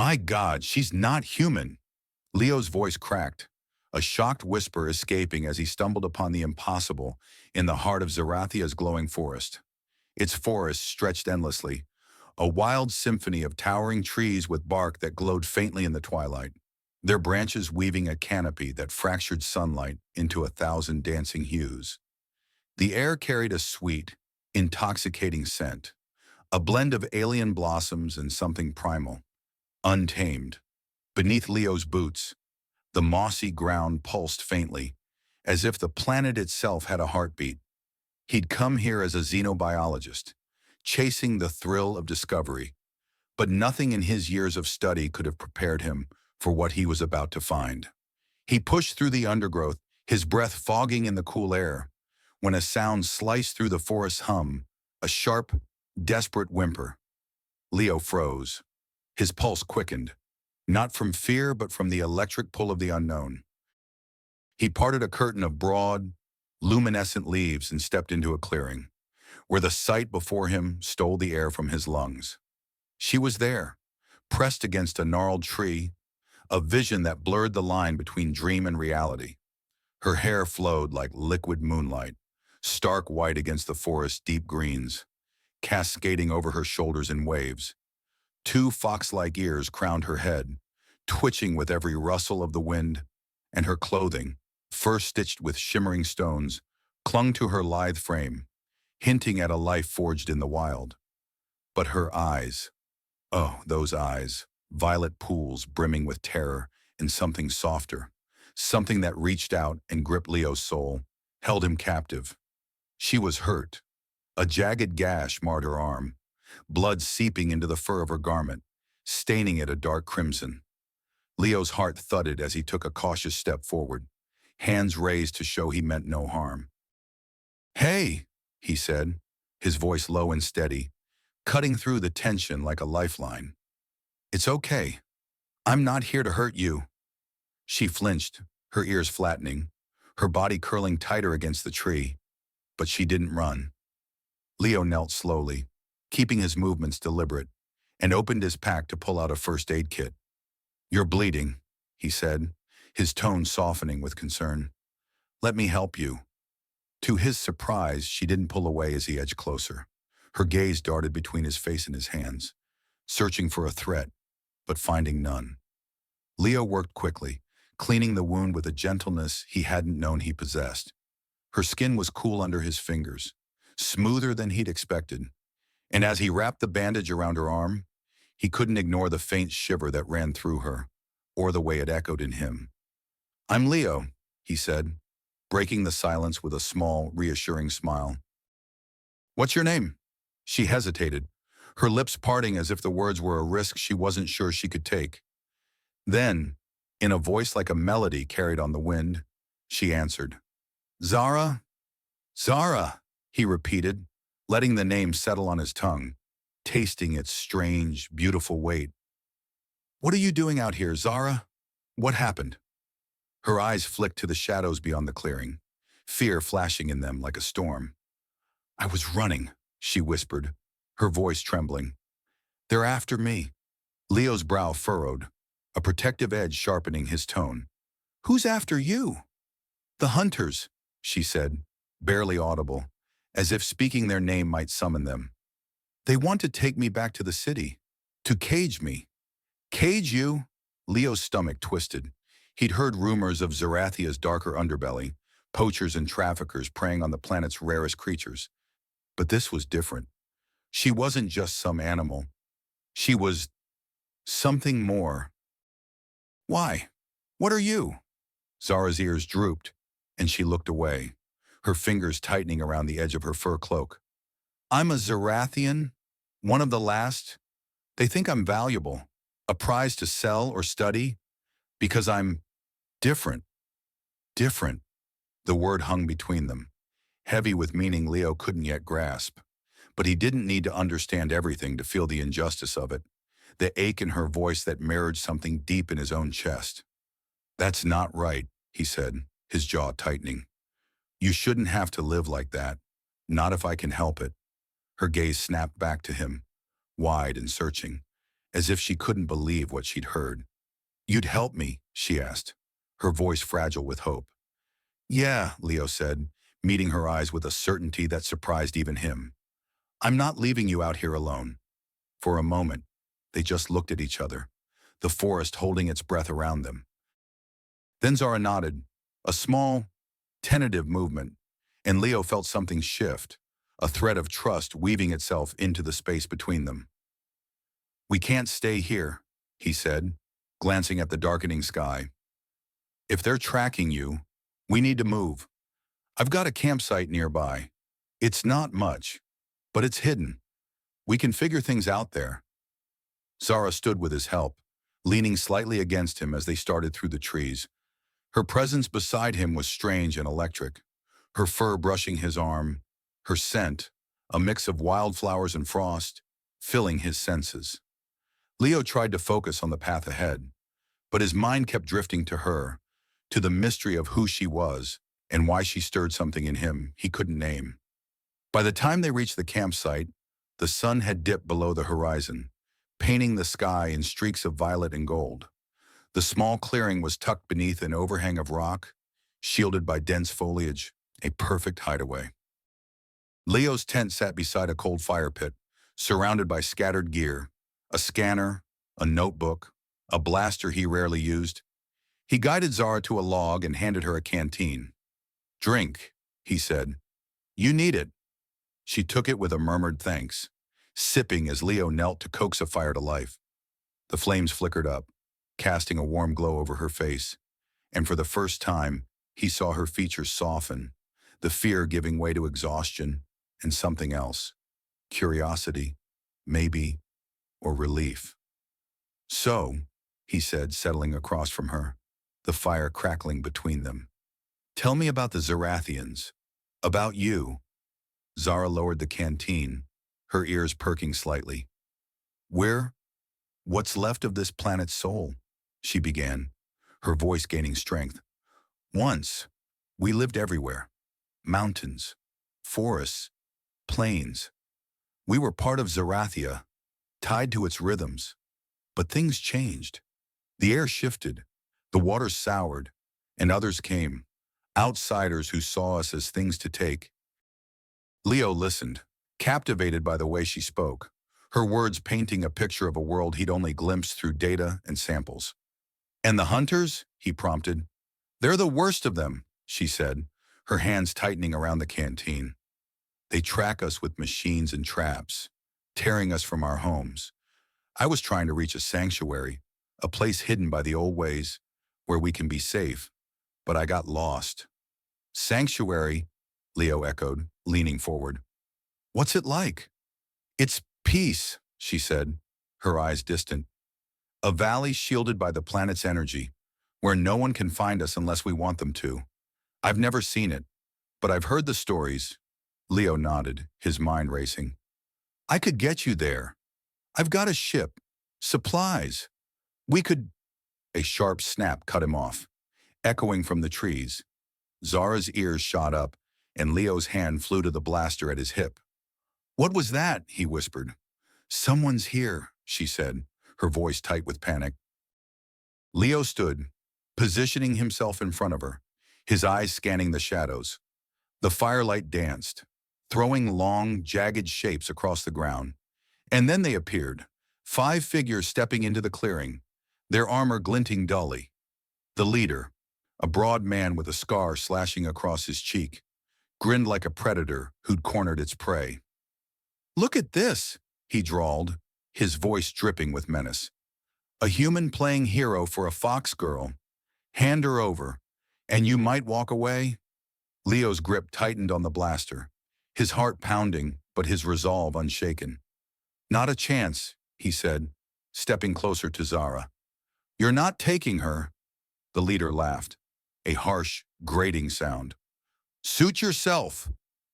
My God, she's not human. Leo's voice cracked, a shocked whisper escaping as he stumbled upon the impossible in the heart of Zerathia's glowing forest. Its forests stretched endlessly, a wild symphony of towering trees with bark that glowed faintly in the twilight, their branches weaving a canopy that fractured sunlight into 1,000 dancing hues. The air carried a sweet, intoxicating scent, a blend of alien blossoms and something primal, untamed. Beneath Leo's boots, the mossy ground pulsed faintly, as if the planet itself had a heartbeat. He'd come here as a xenobiologist, chasing the thrill of discovery, but nothing in his years of study could have prepared him for what he was about to find. He pushed through the undergrowth, his breath fogging in the cool air, when a sound sliced through the forest's hum, a sharp, desperate whimper. Leo froze. His pulse quickened, not from fear but from the electric pull of the unknown. He parted a curtain of broad, luminescent leaves and stepped into a clearing, where the sight before him stole the air from his lungs. She was there, pressed against a gnarled tree, a vision that blurred the line between dream and reality. Her hair flowed like liquid moonlight, stark white against the forest's deep greens, cascading over her shoulders in waves. Two fox-like ears crowned her head, twitching with every rustle of the wind, and her clothing, fur-stitched with shimmering stones, clung to her lithe frame, hinting at a life forged in the wild. But her eyes, oh, those eyes, violet pools brimming with terror and something softer, something that reached out and gripped Leo's soul, held him captive. She was hurt. A jagged gash marred her arm, blood seeping into the fur of her garment, staining it a dark crimson. Leo's heart thudded as he took a cautious step forward, hands raised to show he meant no harm. "Hey," he said, his voice low and steady, cutting through the tension like a lifeline. "It's okay. I'm not here to hurt you." She flinched, her ears flattening, her body curling tighter against the tree. But she didn't run. Leo knelt slowly, keeping his movements deliberate, and opened his pack to pull out a first aid kit. "You're bleeding," he said, his tone softening with concern. "Let me help you." To his surprise, she didn't pull away as he edged closer. Her gaze darted between his face and his hands, searching for a threat, but finding none. Leo worked quickly, cleaning the wound with a gentleness he hadn't known he possessed. Her skin was cool under his fingers, smoother than he'd expected, and as he wrapped the bandage around her arm, he couldn't ignore the faint shiver that ran through her, or the way it echoed in him. "I'm Leo," he said, breaking the silence with a small, reassuring smile. "What's your name?" She hesitated, her lips parting as if the words were a risk she wasn't sure she could take. Then, in a voice like a melody carried on the wind, she answered. "Zara?" "Zara," he repeated, letting the name settle on his tongue, tasting its strange, beautiful weight. "What are you doing out here, Zara? What happened?" Her eyes flicked to the shadows beyond the clearing, fear flashing in them like a storm. "I was running," she whispered, her voice trembling. "They're after me." Leo's brow furrowed, a protective edge sharpening his tone. "Who's after you?" "The hunters," she said, barely audible, as if speaking their name might summon them. "They want to take me back to the city, to cage me." "Cage you?" Leo's stomach twisted. He'd heard rumors of Zerathia's darker underbelly, poachers and traffickers preying on the planet's rarest creatures. But this was different. She wasn't just some animal. She was something more. "Why? What are you?" Zara's ears drooped, and she looked away, her fingers tightening around the edge of her fur cloak. "I'm a Zerathian, one of the last. They think I'm valuable, a prize to sell or study, because I'm different." Different. The word hung between them, heavy with meaning Leo couldn't yet grasp. But he didn't need to understand everything to feel the injustice of it, the ache in her voice that mirrored something deep in his own chest. "That's not right," he said, his jaw tightening. "You shouldn't have to live like that, not if I can help it." Her gaze snapped back to him, wide and searching, as if she couldn't believe what she'd heard. "You'd help me?" she asked, her voice fragile with hope. "Yeah," Leo said, meeting her eyes with a certainty that surprised even him. "I'm not leaving you out here alone." For a moment, they just looked at each other, the forest holding its breath around them. Then Zara nodded, a small, tentative movement, and Leo felt something shift, a thread of trust weaving itself into the space between them. "We can't stay here," he said, glancing at the darkening sky. "If they're tracking you, we need to move. I've got a campsite nearby. It's not much, but it's hidden. We can figure things out there." Zara stood with his help, leaning slightly against him as they started through the trees. Her presence beside him was strange and electric, her fur brushing his arm, her scent, a mix of wildflowers and frost, filling his senses. Leo tried to focus on the path ahead, but his mind kept drifting to her, to the mystery of who she was and why she stirred something in him he couldn't name. By the time they reached the campsite, the sun had dipped below the horizon, painting the sky in streaks of violet and gold. The small clearing was tucked beneath an overhang of rock, shielded by dense foliage, a perfect hideaway. Leo's tent sat beside a cold fire pit, surrounded by scattered gear, a scanner, a notebook, a blaster he rarely used. He guided Zara to a log and handed her a canteen. "Drink," he said. "You need it." She took it with a murmured thanks, sipping as Leo knelt to coax a fire to life. The flames flickered up, casting a warm glow over her face, and for the first time, he saw her features soften, the fear giving way to exhaustion and something else. Curiosity, maybe, or relief. "So," he said, settling across from her, the fire crackling between them. "Tell me about the Zerathians. About you." Zara lowered the canteen, her ears perking slightly. "What's left of this planet's soul?" she began, her voice gaining strength. "Once, we lived everywhere. Mountains, forests, plains. We were part of Zerathia, tied to its rhythms. But things changed. The air shifted, the waters soured, and others came, outsiders who saw us as things to take." Leo listened, captivated by the way she spoke, her words painting a picture of a world he'd only glimpsed through data and samples. "And the hunters?" he prompted. "They're the worst of them," she said, her hands tightening around the canteen. "They track us with machines and traps, tearing us from our homes. I was trying to reach a sanctuary, a place hidden by the old ways, where we can be safe, but I got lost." "Sanctuary," Leo echoed, leaning forward. "What's it like?" "It's peace," she said, her eyes distant. "A valley shielded by the planet's energy, where no one can find us unless we want them to. I've never seen it, but I've heard the stories." Leo nodded, his mind racing. "I could get you there. I've got a ship, supplies. We could—" A sharp snap cut him off, echoing from the trees. Zara's ears shot up, and Leo's hand flew to the blaster at his hip. "What was that?" he whispered. "Someone's here," she said, her voice tight with panic. Leo stood, positioning himself in front of her, his eyes scanning the shadows. The firelight danced, throwing long, jagged shapes across the ground. And then they appeared, 5 figures stepping into the clearing, their armor glinting dully. The leader, a broad man with a scar slashing across his cheek, grinned like a predator who'd cornered its prey. "Look at this," he drawled, his voice dripping with menace. "A human playing hero for a fox girl. Hand her over, and you might walk away." Leo's grip tightened on the blaster, his heart pounding, but his resolve unshaken. "Not a chance," he said, stepping closer to Zara. "You're not taking her." The leader laughed, a harsh, grating sound. "Suit yourself."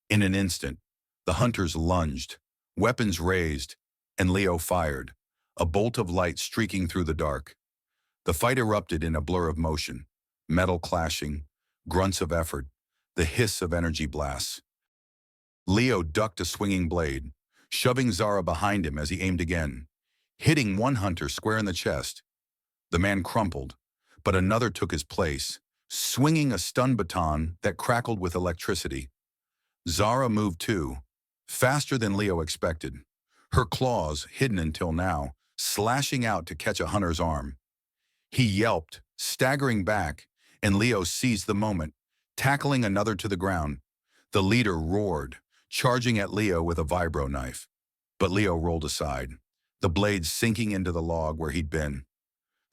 In an instant, the hunters lunged, weapons raised, and Leo fired, a bolt of light streaking through the dark. The fight erupted in a blur of motion, metal clashing, grunts of effort, the hiss of energy blasts. Leo ducked a swinging blade, shoving Zara behind him as he aimed again. hitting one hunter square in the chest. The man crumpled, but another took his place, swinging a stun baton that crackled with electricity. Zara moved too, faster than Leo expected, her claws, hidden until now, slashing out to catch a hunter's arm. He yelped, staggering back, and Leo seized the moment, tackling another to the ground. The leader roared, charging at Leo with a vibro knife. But Leo rolled aside, the blade sinking into the log where he'd been.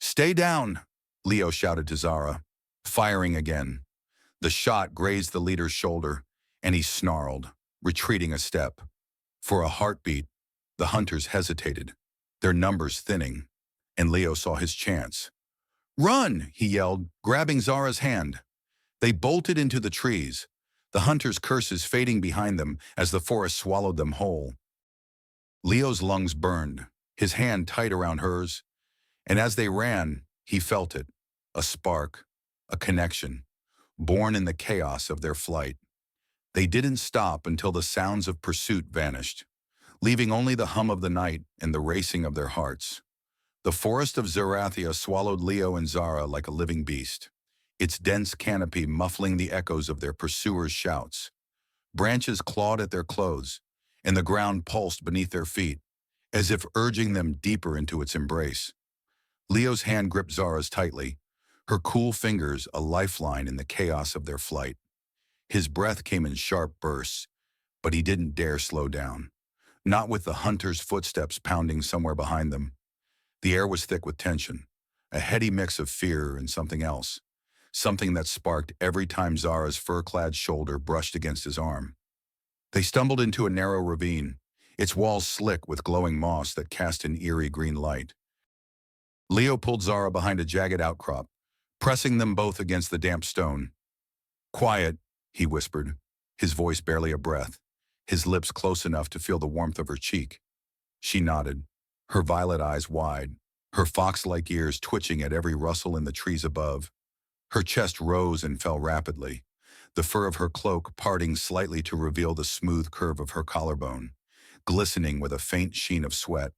"Stay down," Leo shouted to Zara, firing again. The shot grazed the leader's shoulder, and he snarled, retreating a step. For a heartbeat, the hunters hesitated, their numbers thinning, and Leo saw his chance. "Run!" he yelled, grabbing Zara's hand. They bolted into the trees, the hunters' curses fading behind them as the forest swallowed them whole. Leo's lungs burned, his hand tight around hers, and as they ran, he felt it, a spark, a connection, born in the chaos of their flight. They didn't stop until the sounds of pursuit vanished, leaving only the hum of the night and the racing of their hearts. The forest of Zerathia swallowed Leo and Zara like a living beast, its dense canopy muffling the echoes of their pursuers' shouts. Branches clawed at their clothes, and the ground pulsed beneath their feet, as if urging them deeper into its embrace. Leo's hand gripped Zara's tightly, her cool fingers a lifeline in the chaos of their flight. His breath came in sharp bursts, but he didn't dare slow down, not with the hunters' footsteps pounding somewhere behind them. The air was thick with tension, a heady mix of fear and something else, something that sparked every time Zara's fur-clad shoulder brushed against his arm. They stumbled into a narrow ravine, its walls slick with glowing moss that cast an eerie green light. Leo pulled Zara behind a jagged outcrop, pressing them both against the damp stone. "Quiet," he whispered, his voice barely a breath, his lips close enough to feel the warmth of her cheek. She nodded, her violet eyes wide, her fox-like ears twitching at every rustle in the trees above. Her chest rose and fell rapidly, the fur of her cloak parting slightly to reveal the smooth curve of her collarbone, glistening with a faint sheen of sweat.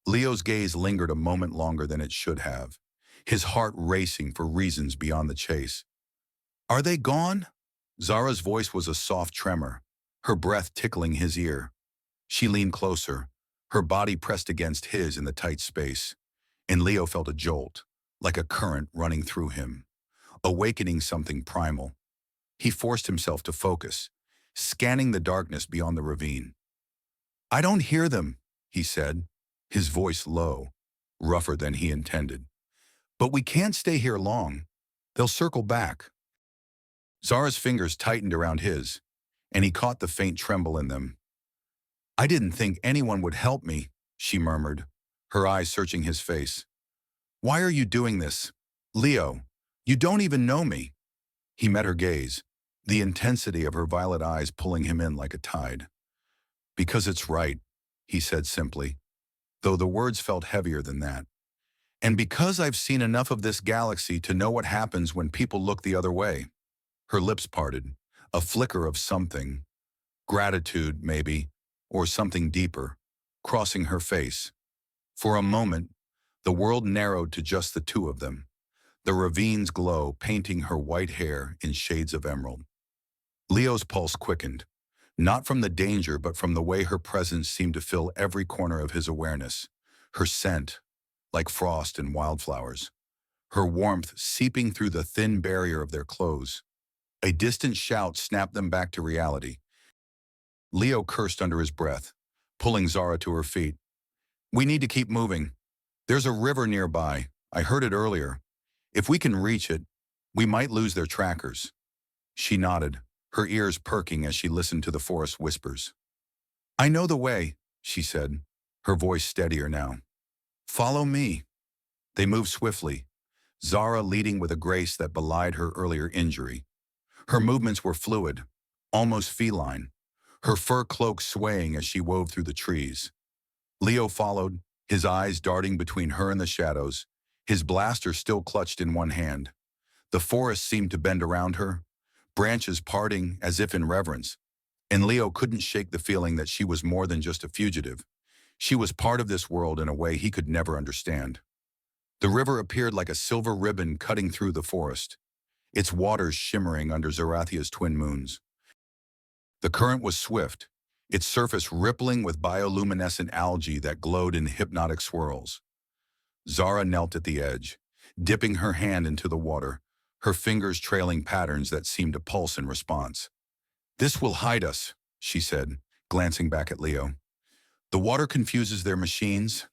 Leo's gaze lingered a moment longer than it should have, his heart racing for reasons beyond the chase. "Are they gone?" Zara's voice was a soft tremor, her breath tickling his ear. She leaned closer, her body pressed against his in the tight space, and Leo felt a jolt, like a current running through him, awakening something primal. He forced himself to focus, scanning the darkness beyond the ravine. "I don't hear them," he said, his voice low, rougher than he intended. "But we can't stay here long. They'll circle back." Zara's fingers tightened around his, and he caught the faint tremble in them. "I didn't think anyone would help me," she murmured, her eyes searching his face. "Why are you doing this? Leo, you don't even know me." He met her gaze, the intensity of her violet eyes pulling him in like a tide. "Because it's right," he said simply, though the words felt heavier than that. "And because I've seen enough of this galaxy to know what happens when people look the other way." Her lips parted, a flicker of something, gratitude maybe, or something deeper, crossing her face. For a moment, the world narrowed to just the two of them, the ravine's glow painting her white hair in shades of emerald. Leo's pulse quickened, not from the danger but from the way her presence seemed to fill every corner of his awareness, her scent, like frost and wildflowers, her warmth seeping through the thin barrier of their clothes. A distant shout snapped them back to reality. Leo cursed under his breath, pulling Zara to her feet. "We need to keep moving. There's a river nearby. I heard it earlier. If we can reach it, we might lose their trackers." She nodded, her ears perking as she listened to the forest whispers. "I know the way," she said, her voice steadier now. "Follow me." They moved swiftly, Zara leading with a grace that belied her earlier injury. Her movements were fluid, almost feline, her fur cloak swaying as she wove through the trees. Leo followed, his eyes darting between her and the shadows, his blaster still clutched in one hand. The forest seemed to bend around her, branches parting as if in reverence, and Leo couldn't shake the feeling that she was more than just a fugitive. She was part of this world in a way he could never understand. The river appeared like a silver ribbon cutting through the forest, its waters shimmering under Zerathia's twin moons. The current was swift, its surface rippling with bioluminescent algae that glowed in hypnotic swirls. Zara knelt at the edge, dipping her hand into the water, her fingers trailing patterns that seemed to pulse in response. "This will hide us," she said, glancing back at Leo. "The water confuses their machines."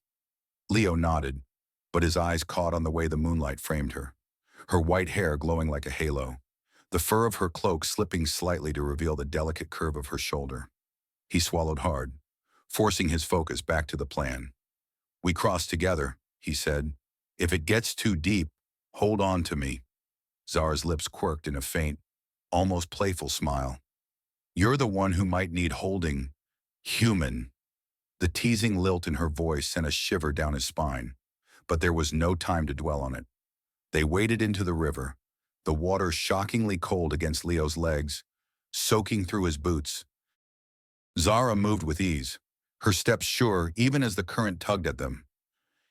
Leo nodded, but his eyes caught on the way the moonlight framed her, her white hair glowing like a halo, the fur of her cloak slipping slightly to reveal the delicate curve of her shoulder. He swallowed hard, forcing his focus back to the plan. "We cross together," he said. "If it gets too deep, hold on to me." Zara's lips quirked in a faint, almost playful smile. "You're the one who might need holding. Human." The teasing lilt in her voice sent a shiver down his spine, but there was no time to dwell on it. They waded into the river, the water shockingly cold against Leo's legs, soaking through his boots. Zara moved with ease, her steps sure even as the current tugged at them.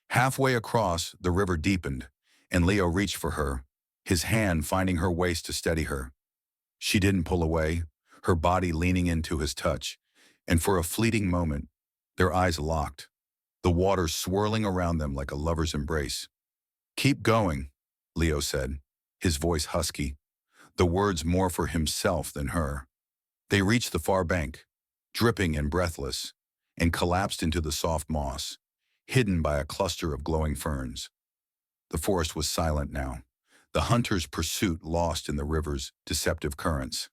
Halfway across, the river deepened, and Leo reached for her, his hand finding her waist to steady her. She didn't pull away, her body leaning into his touch, and for a fleeting moment, their eyes locked, the water swirling around them like a lover's embrace. "Keep going," Leo said, his voice husky, the words more for himself than her. They reached the far bank, dripping and breathless, and collapsed into the soft moss, hidden by a cluster of glowing ferns. The forest was silent now, the hunter's pursuit lost in the river's deceptive currents.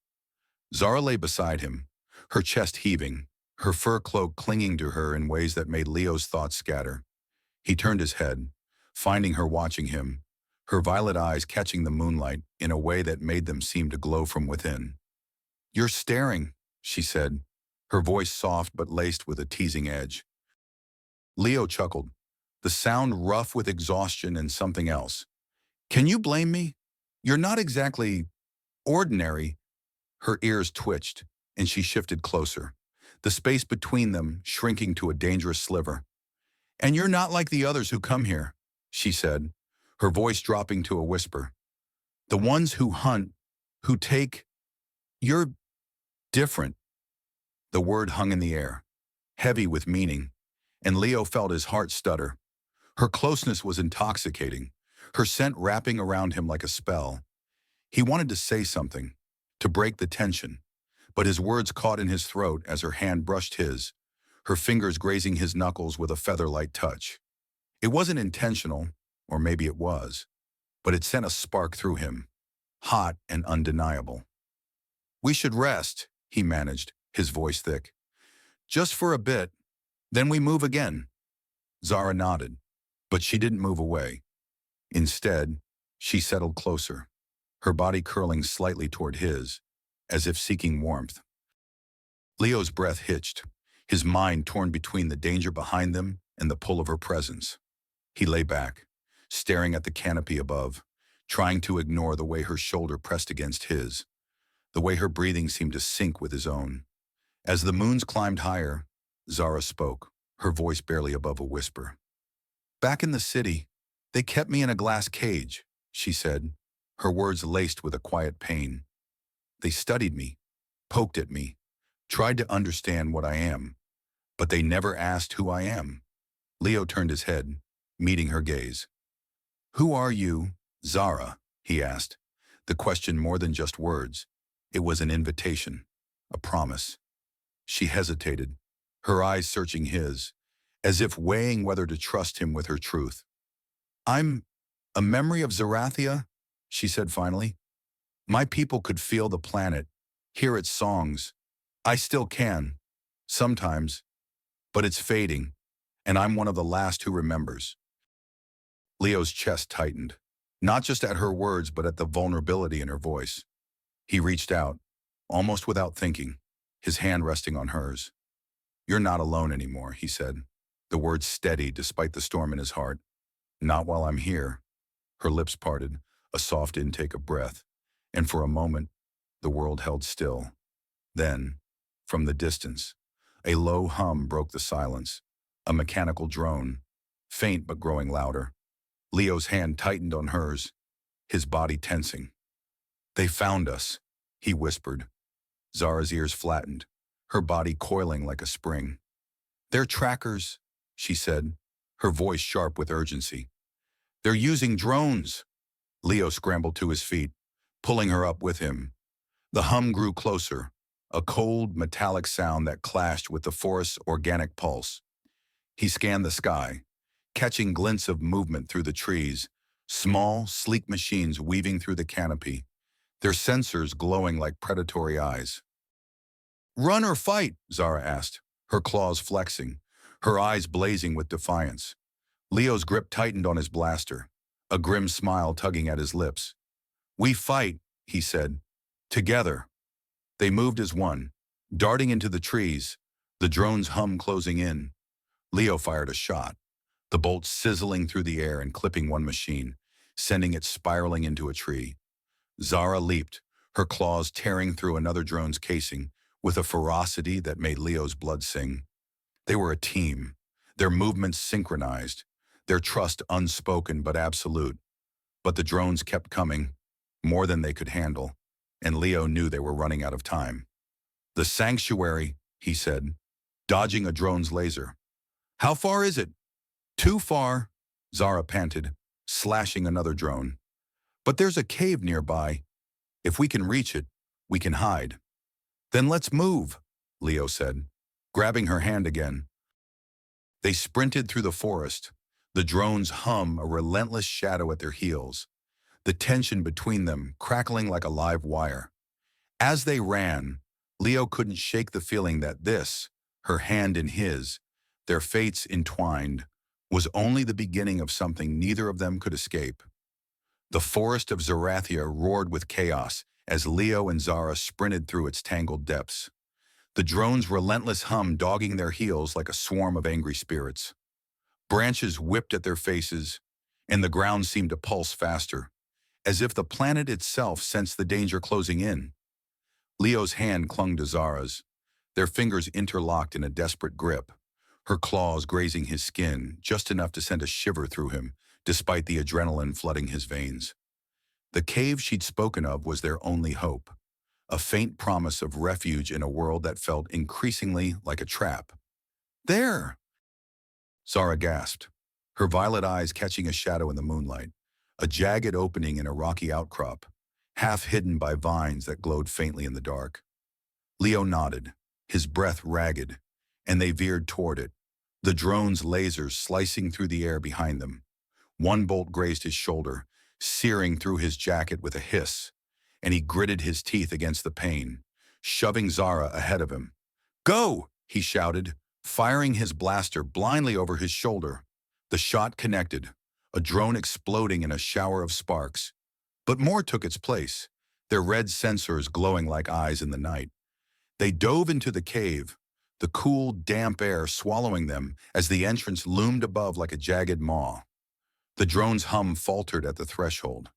Zara lay beside him, her chest heaving, her fur cloak clinging to her in ways that made Leo's thoughts scatter. He turned his head, finding her watching him, her violet eyes catching the moonlight in a way that made them seem to glow from within. "You're staring," she said, her voice soft but laced with a teasing edge. Leo chuckled, the sound rough with exhaustion and something else. "Can you blame me? You're not exactly ordinary." Her ears twitched, and she shifted closer, the space between them shrinking to a dangerous sliver. "And you're not like the others who come here," she said, her voice dropping to a whisper. "The ones who hunt, who take, you're different." The word hung in the air, heavy with meaning, and Leo felt his heart stutter. Her closeness was intoxicating, her scent wrapping around him like a spell. He wanted to say something, to break the tension, but his words caught in his throat as her hand brushed his, her fingers grazing his knuckles with a feather-light touch. It wasn't intentional, or maybe it was, but it sent a spark through him, hot and undeniable. "We should rest," he managed, his voice thick. "Just for a bit, then we move again." Zara nodded, but she didn't move away. Instead, she settled closer, her body curling slightly toward his, as if seeking warmth. Leo's breath hitched, his mind torn between the danger behind them and the pull of her presence. He lay back, staring at the canopy above, trying to ignore the way her shoulder pressed against his, the way her breathing seemed to sync with his own. As the moons climbed higher, Zara spoke, her voice barely above a whisper. "Back in the city, they kept me in a glass cage," she said, her words laced with a quiet pain. "They studied me, poked at me, tried to understand what I am, but they never asked who I am." Leo turned his head, meeting her gaze. "Who are you, Zara?" he asked, the question more than just words. It was an invitation, a promise. She hesitated, her eyes searching his, as if weighing whether to trust him with her truth. "I'm a memory of Zerathia," she said finally. "My people could feel the planet, hear its songs. I still can, sometimes, but it's fading, and I'm one of the last who remembers." Leo's chest tightened, not just at her words but at the vulnerability in her voice. He reached out, almost without thinking, his hand resting on hers. "You're not alone anymore," he said, the words steady despite the storm in his heart. "Not while I'm here." Her lips parted, a soft intake of breath, and for a moment, the world held still. Then, from the distance, a low hum broke the silence, a mechanical drone, faint but growing louder. Leo's hand tightened on hers, his body tensing. "They found us," he whispered. Zara's ears flattened, her body coiling like a spring. "They're trackers," she said, her voice sharp with urgency. "They're using drones." Leo scrambled to his feet, pulling her up with him. The hum grew closer, a cold, metallic sound that clashed with the forest's organic pulse. He scanned the sky, catching glints of movement through the trees, small, sleek machines weaving through the canopy, their sensors glowing like predatory eyes. "Run or fight?" Zara asked, her claws flexing, her eyes blazing with defiance. Leo's grip tightened on his blaster, a grim smile tugging at his lips. "We fight," he said. "Together." They moved as one, darting into the trees, the drone's hum closing in. Leo fired a shot, the bolt sizzling through the air and clipping one machine, sending it spiraling into a tree. Zara leaped, her claws tearing through another drone's casing with a ferocity that made Leo's blood sing. They were a team, their movements synchronized, their trust unspoken but absolute. But the drones kept coming, more than they could handle, and Leo knew they were running out of time. "The sanctuary," he said, dodging a drone's laser. "How far is it?" "Too far," Zara panted, slashing another drone. "But there's a cave nearby. If we can reach it, we can hide." "Then let's move," Leo said, grabbing her hand again. They sprinted through the forest, the drones hum a relentless shadow at their heels, the tension between them crackling like a live wire. As they ran, Leo couldn't shake the feeling that this, her hand in his, their fates entwined, was only the beginning of something neither of them could escape. The forest of Zerathia roared with chaos as Leo and Zara sprinted through its tangled depths, the drone's relentless hum dogging their heels like a swarm of angry spirits. Branches whipped at their faces, and the ground seemed to pulse faster, as if the planet itself sensed the danger closing in. Leo's hand clung to Zara's, their fingers interlocked in a desperate grip, her claws grazing his skin just enough to send a shiver through him, despite the adrenaline flooding his veins. The cave she'd spoken of was their only hope, a faint promise of refuge in a world that felt increasingly like a trap. "There!" Zara gasped, her violet eyes catching a shadow in the moonlight, a jagged opening in a rocky outcrop, half hidden by vines that glowed faintly in the dark. Leo nodded, his breath ragged, and they veered toward it, the drone's lasers slicing through the air behind them. One bolt grazed his shoulder, searing through his jacket with a hiss, and he gritted his teeth against the pain, shoving Zara ahead of him. "Go!" he shouted, firing his blaster blindly over his shoulder. The shot connected, a drone exploding in a shower of sparks. But more took its place, their red sensors glowing like eyes in the night. They dove into the cave, the cool, damp air swallowing them as the entrance loomed above like a jagged maw. The drone's hum faltered at the threshold,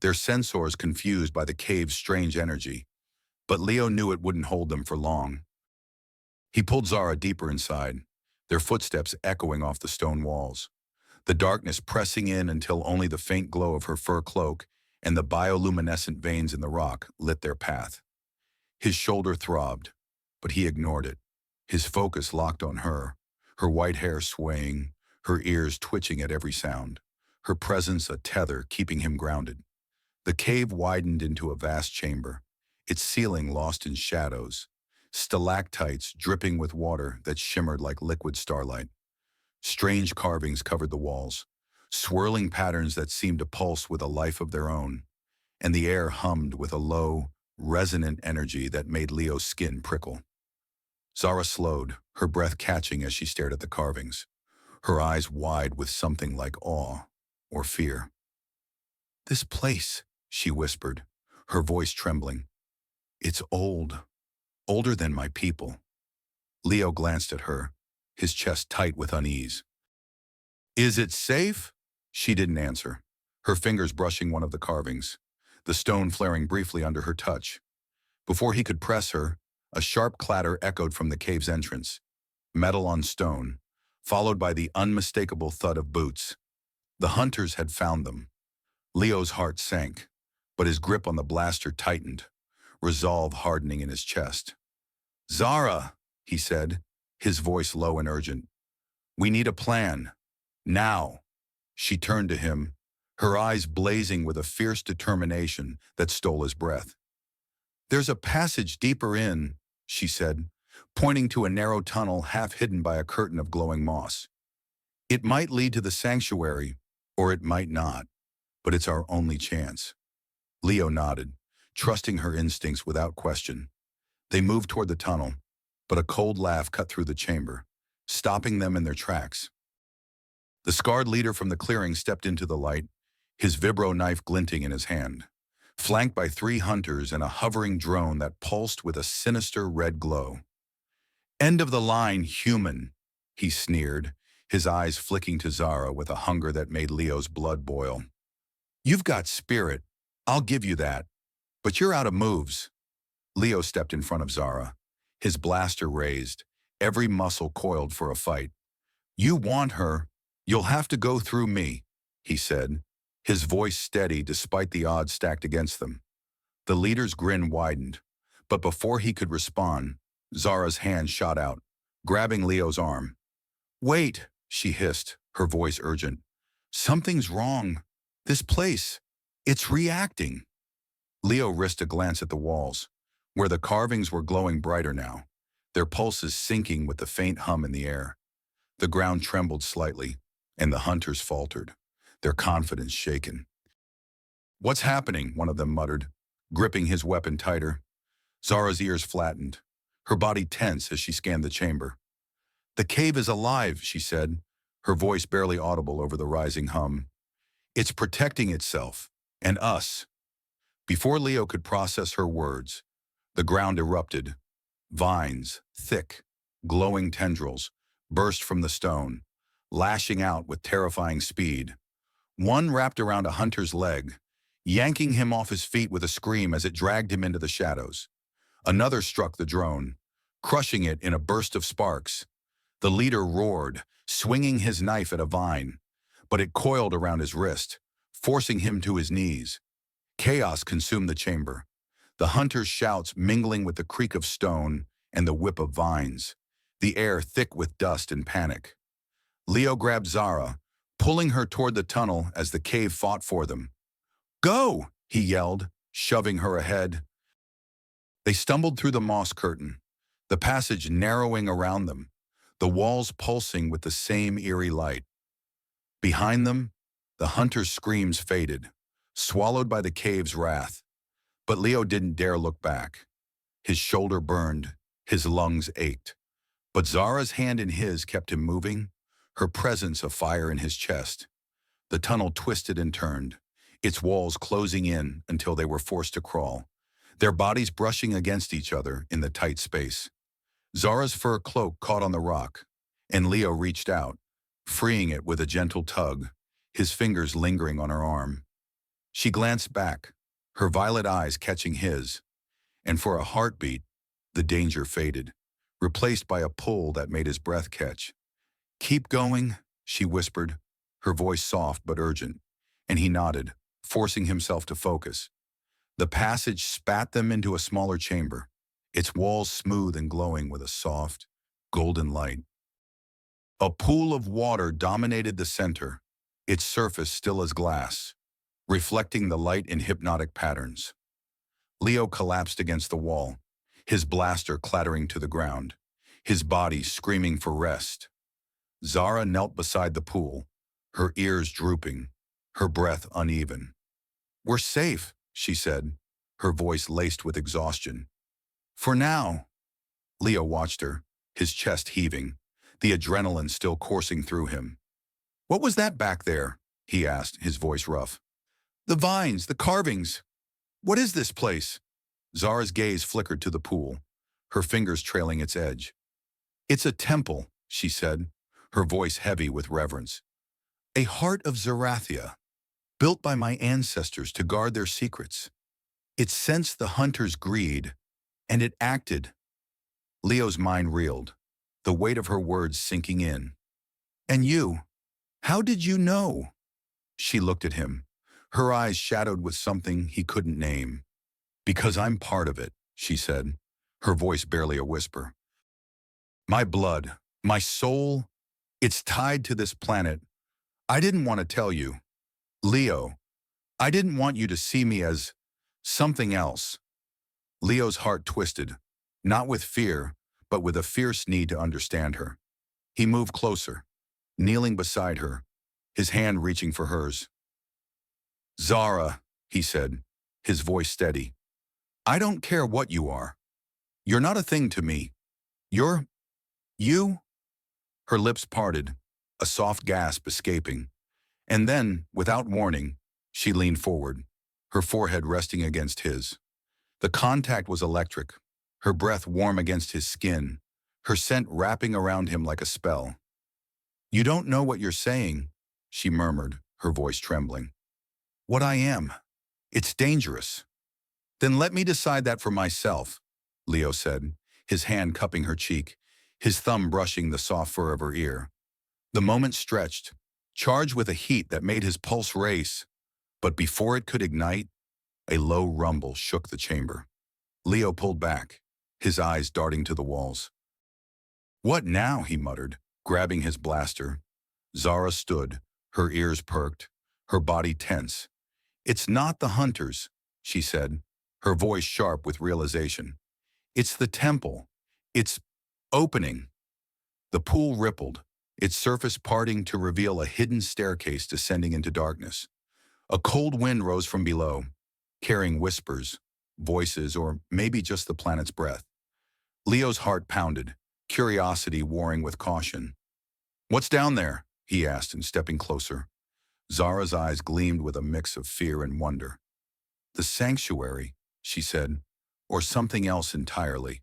their sensors confused by the cave's strange energy. But Leo knew it wouldn't hold them for long. He pulled Zara deeper inside, their footsteps echoing off the stone walls, the darkness pressing in until only the faint glow of her fur cloak and the bioluminescent veins in the rock lit their path. His shoulder throbbed, but he ignored it, his focus locked on her, her white hair swaying, her ears twitching at every sound, her presence a tether keeping him grounded. The cave widened into a vast chamber, its ceiling lost in shadows, stalactites dripping with water that shimmered like liquid starlight. Strange carvings covered the walls, swirling patterns that seemed to pulse with a life of their own, and the air hummed with a low, resonant energy that made Leo's skin prickle. Zara slowed, her breath catching as she stared at the carvings, her eyes wide with something like awe or fear. "This place," she whispered, her voice trembling. "It's old, older than my people." Leo glanced at her, his chest tight with unease. "Is it safe?" She didn't answer, her fingers brushing one of the carvings, the stone flaring briefly under her touch. Before he could press her, a sharp clatter echoed from the cave's entrance, metal on stone, followed by the unmistakable thud of boots. The hunters had found them. Leo's heart sank, but his grip on the blaster tightened, resolve hardening in his chest. "Zara," he said, his voice low and urgent. "We need a plan. Now." She turned to him, her eyes blazing with a fierce determination that stole his breath. "There's a passage deeper in," she said, pointing to a narrow tunnel half hidden by a curtain of glowing moss. "It might lead to the sanctuary, or it might not, but it's our only chance." Leo nodded, trusting her instincts without question. They moved toward the tunnel, but a cold laugh cut through the chamber, stopping them in their tracks. The scarred leader from the clearing stepped into the light, his vibro knife glinting in his hand, flanked by 3 hunters and a hovering drone that pulsed with a sinister red glow. "End of the line, human," he sneered, his eyes flicking to Zara with a hunger that made Leo's blood boil. "You've got spirit, I'll give you that, but you're out of moves." Leo stepped in front of Zara, his blaster raised, every muscle coiled for a fight. "You want her, you'll have to go through me," he said, his voice steady despite the odds stacked against them. The leader's grin widened, but before he could respond, Zara's hand shot out, grabbing Leo's arm. "Wait," she hissed, her voice urgent. "Something's wrong. This place, it's reacting." Leo risked a glance at the walls, where the carvings were glowing brighter now, their pulses syncing with the faint hum in the air. The ground trembled slightly, and the hunters faltered, their confidence shaken. "What's happening?" one of them muttered, gripping his weapon tighter. Zara's ears flattened, her body tense as she scanned the chamber. "The cave is alive," she said, her voice barely audible over the rising hum. "It's protecting itself, and us." Before Leo could process her words, the ground erupted. Vines, thick, glowing tendrils, burst from the stone, lashing out with terrifying speed. One wrapped around a hunter's leg, yanking him off his feet with a scream as it dragged him into the shadows. Another struck the drone, crushing it in a burst of sparks. The leader roared, swinging his knife at a vine, but it coiled around his wrist, forcing him to his knees. Chaos consumed the chamber, the hunter's shouts mingling with the creak of stone and the whip of vines, the air thick with dust and panic. Leo grabbed Zara, pulling her toward the tunnel as the cave fought for them. "Go!" he yelled, shoving her ahead. They stumbled through the moss curtain, the passage narrowing around them, the walls pulsing with the same eerie light. Behind them, the hunter's screams faded, swallowed by the cave's wrath. But Leo didn't dare look back. His shoulder burned, his lungs ached. But Zara's hand in his kept him moving, her presence a fire in his chest. The tunnel twisted and turned, its walls closing in until they were forced to crawl, their bodies brushing against each other in the tight space. Zara's fur cloak caught on the rock, and Leo reached out, freeing it with a gentle tug, his fingers lingering on her arm. She glanced back, her violet eyes catching his, and for a heartbeat, the danger faded, replaced by a pull that made his breath catch. "Keep going," she whispered, her voice soft but urgent, and he nodded, forcing himself to focus. The passage spat them into a smaller chamber, its walls smooth and glowing with a soft, golden light. A pool of water dominated the center, its surface still as glass, reflecting the light in hypnotic patterns. Leo collapsed against the wall, his blaster clattering to the ground, his body screaming for rest. Zara knelt beside the pool, her ears drooping, her breath uneven. "We're safe," she said, her voice laced with exhaustion. "For now." Leo watched her, his chest heaving, the adrenaline still coursing through him. "What was that back there?" he asked, his voice rough. "The vines, the carvings. What is this place?" Zara's gaze flickered to the pool, her fingers trailing its edge. "It's a temple," she said, her voice heavy with reverence. "A heart of Zerathia, built by my ancestors to guard their secrets. It sensed the hunter's greed, and it acted." Leo's mind reeled, the weight of her words sinking in. And you, how did you know? She looked at him, her eyes shadowed with something he couldn't name. Because I'm part of it, she said, her voice barely a whisper. My blood, my soul, it's tied to this planet. I didn't want to tell you. Leo, I didn't want you to see me as something else. Leo's heart twisted, not with fear, but with a fierce need to understand her. He moved closer, kneeling beside her, his hand reaching for hers. Zara, he said, his voice steady. I don't care what you are. You're not a thing to me. You're... you? Her lips parted, a soft gasp escaping. And then, without warning, she leaned forward, her forehead resting against his. The contact was electric, her breath warm against his skin, her scent wrapping around him like a spell. You don't know what you're saying, she murmured, her voice trembling. What I am. It's dangerous. Then let me decide that for myself, Leo said, his hand cupping her cheek, his thumb brushing the soft fur of her ear. The moment stretched, charged with a heat that made his pulse race, but before it could ignite, a low rumble shook the chamber. Leo pulled back, his eyes darting to the walls. What now, he muttered, grabbing his blaster. Zara stood, her ears perked, her body tense. It's not the hunters, she said, her voice sharp with realization. It's the temple. It's opening. The pool rippled, its surface parting to reveal a hidden staircase descending into darkness. A cold wind rose from below, carrying whispers, voices, or maybe just the planet's breath. Leo's heart pounded, curiosity warring with caution. What's down there? He asked, and stepping closer. Zara's eyes gleamed with a mix of fear and wonder. The sanctuary, she said, or something else entirely.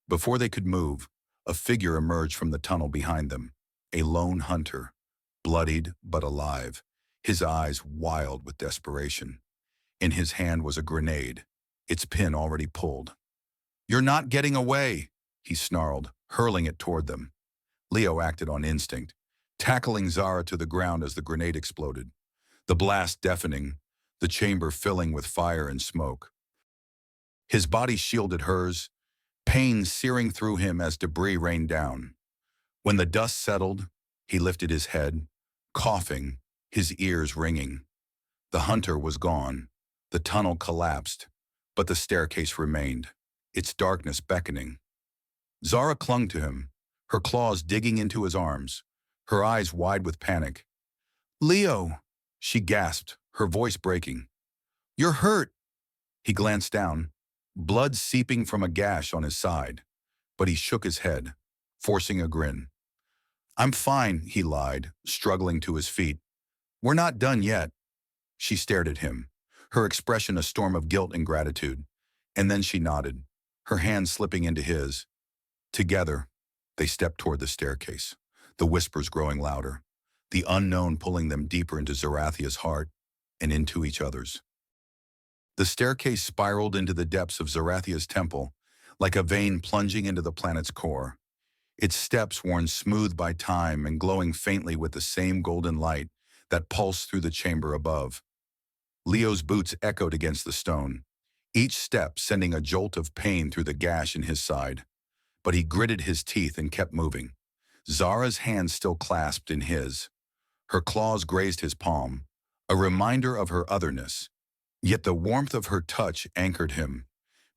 Before they could move, a figure emerged from the tunnel behind them, a lone hunter, bloodied but alive, his eyes wild with desperation. In his hand was a grenade, its pin already pulled. You're not getting away, he snarled, hurling it toward them. Leo acted on instinct, tackling Zara to the ground as the grenade exploded, the blast deafening, the chamber filling with fire and smoke. His body shielded hers, pain searing through him as debris rained down. When the dust settled, he lifted his head, coughing, his ears ringing. The hunter was gone. The tunnel collapsed, but the staircase remained, its darkness beckoning. Zara clung to him, her claws digging into his arms, her eyes wide with panic. Leo, she gasped, her voice breaking. You're hurt. He glanced down, blood seeping from a gash on his side, but he shook his head, forcing a grin. I'm fine, he lied, struggling to his feet. We're not done yet. She stared at him, her expression a storm of guilt and gratitude, and then she nodded, her hand slipping into his. Together, they stepped toward the staircase, the whispers growing louder, the unknown pulling them deeper into Zerathia's heart and into each other's. The staircase spiraled into the depths of Zerathia's temple, like a vein plunging into the planet's core, its steps worn smooth by time and glowing faintly with the same golden light that pulsed through the chamber above. Leo's boots echoed against the stone, each step sending a jolt of pain through the gash in his side. But he gritted his teeth and kept moving, Zara's hand still clasped in his. Her claws grazed his palm, a reminder of her otherness. Yet the warmth of her touch anchored him,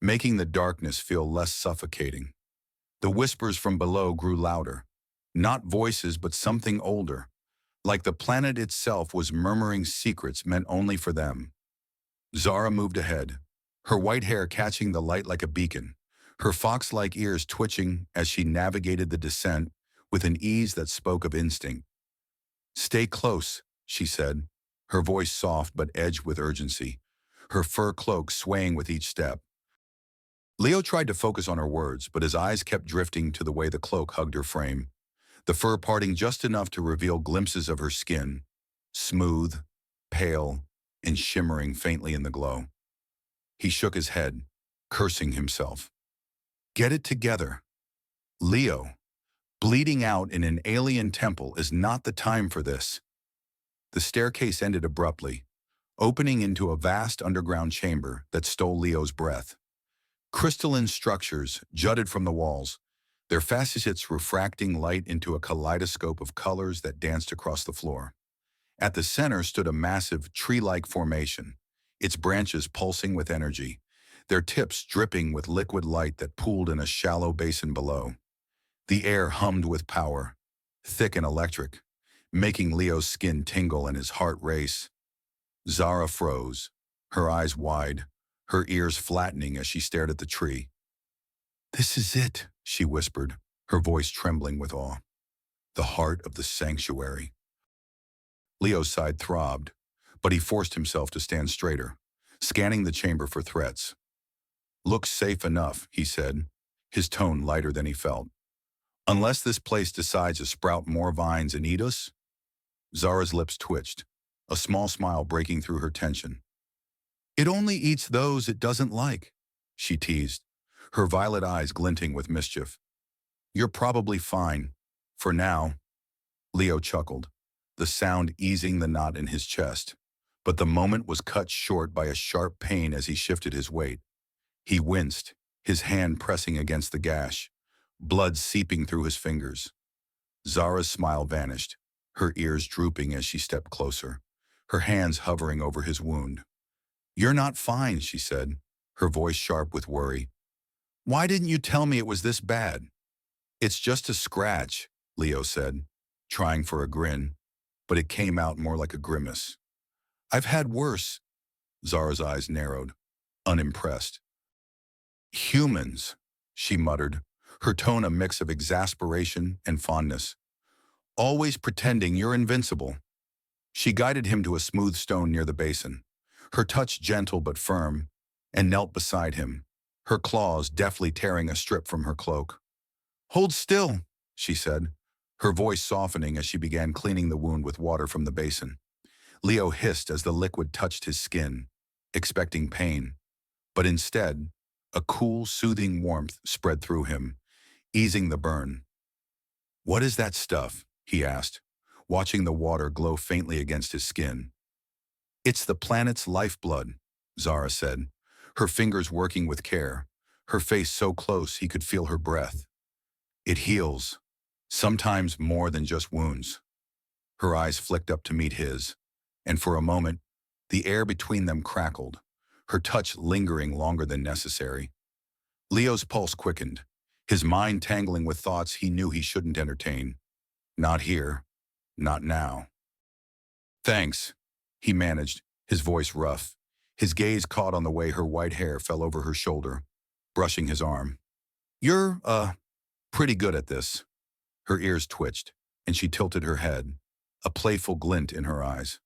making the darkness feel less suffocating. The whispers from below grew louder, not voices but something older, like the planet itself was murmuring secrets meant only for them. Zara moved ahead, her white hair catching the light like a beacon, her fox-like ears twitching as she navigated the descent with an ease that spoke of instinct. Stay close, she said, her voice soft but edged with urgency, her fur cloak swaying with each step. Leo tried to focus on her words, but his eyes kept drifting to the way the cloak hugged her frame, the fur parting just enough to reveal glimpses of her skin, smooth, pale, and shimmering faintly in the glow. He shook his head, cursing himself. Get it together. Leo, Bleeding out in an alien temple is not the time for this. The staircase ended abruptly, opening into a vast underground chamber that stole Leo's breath. Crystalline structures jutted from the walls, their facets refracting light into a kaleidoscope of colors that danced across the floor. At the center stood a massive, tree-like formation, its branches pulsing with energy, their tips dripping with liquid light that pooled in a shallow basin below. The air hummed with power, thick and electric, making Leo's skin tingle and his heart race. Zara froze, her eyes wide, her ears flattening as she stared at the tree. "This is it," she whispered, her voice trembling with awe. "The heart of the sanctuary." Leo's side throbbed, but he forced himself to stand straighter, scanning the chamber for threats. "Looks safe enough," he said, his tone lighter than he felt. "Unless this place decides to sprout more vines and eat us?" Zara's lips twitched, a small smile breaking through her tension. "It only eats those it doesn't like," she teased, her violet eyes glinting with mischief. "You're probably fine. For now." Leo chuckled, the sound easing the knot in his chest. But the moment was cut short by a sharp pain as he shifted his weight. He winced, his hand pressing against the gash, blood seeping through his fingers. Zara's smile vanished, her ears drooping as she stepped closer, her hands hovering over his wound. "You're not fine," she said, her voice sharp with worry. "Why didn't you tell me it was this bad?" "It's just a scratch," Leo said, trying for a grin, but it came out more like a grimace. "I've had worse." Zara's eyes narrowed, unimpressed. "Humans," she muttered, her tone a mix of exasperation and fondness. "Always pretending you're invincible." She guided him to a smooth stone near the basin, her touch gentle but firm, and knelt beside him, her claws deftly tearing a strip from her cloak. "Hold still," she said, her voice softening as she began cleaning the wound with water from the basin. Leo hissed as the liquid touched his skin, expecting pain. But instead, a cool, soothing warmth spread through him, easing the burn. "What is that stuff?" he asked, watching the water glow faintly against his skin. "It's the planet's lifeblood," Zara said, her fingers working with care, her face so close he could feel her breath. "It heals, sometimes more than just wounds." Her eyes flicked up to meet his, and for a moment, the air between them crackled, her touch lingering longer than necessary. Leo's pulse quickened, his mind tangling with thoughts he knew he shouldn't entertain. Not here, not now. "Thanks," he managed, his voice rough, his gaze caught on the way her white hair fell over her shoulder, brushing his arm. "You're, pretty good at this." Her ears twitched, and she tilted her head, a playful glint in her eyes.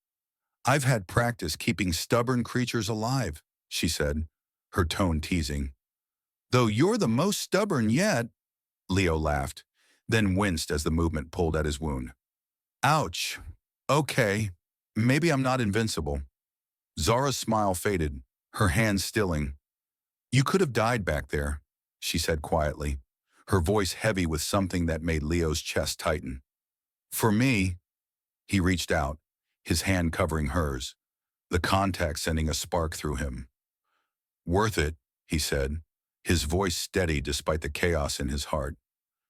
"I've had practice keeping stubborn creatures alive," she said, her tone teasing. "Though you're the most stubborn yet." Leo laughed, then winced as the movement pulled at his wound. "Ouch. Okay, maybe I'm not invincible." Zara's smile faded, her hands stilling. "You could have died back there," she said quietly, her voice heavy with something that made Leo's chest tighten. "For me," he reached out, his hand covering hers, the contact sending a spark through him. "Worth it," he said, his voice steady despite the chaos in his heart.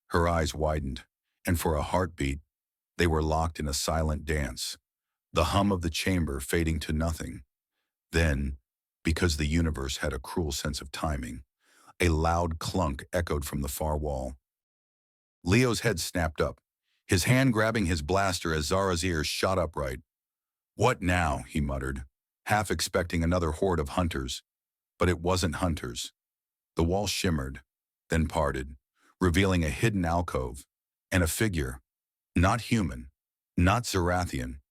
Her eyes widened, and for a heartbeat, they were locked in a silent dance, the hum of the chamber fading to nothing. Then, because the universe had a cruel sense of timing, a loud clunk echoed from the far wall. Leo's head snapped up, his hand grabbing his blaster as Zara's ears shot upright. "What now?" he muttered, half expecting another horde of hunters. But it wasn't hunters. The wall shimmered, then parted, revealing a hidden alcove, and a figure, not human, not Zerathian,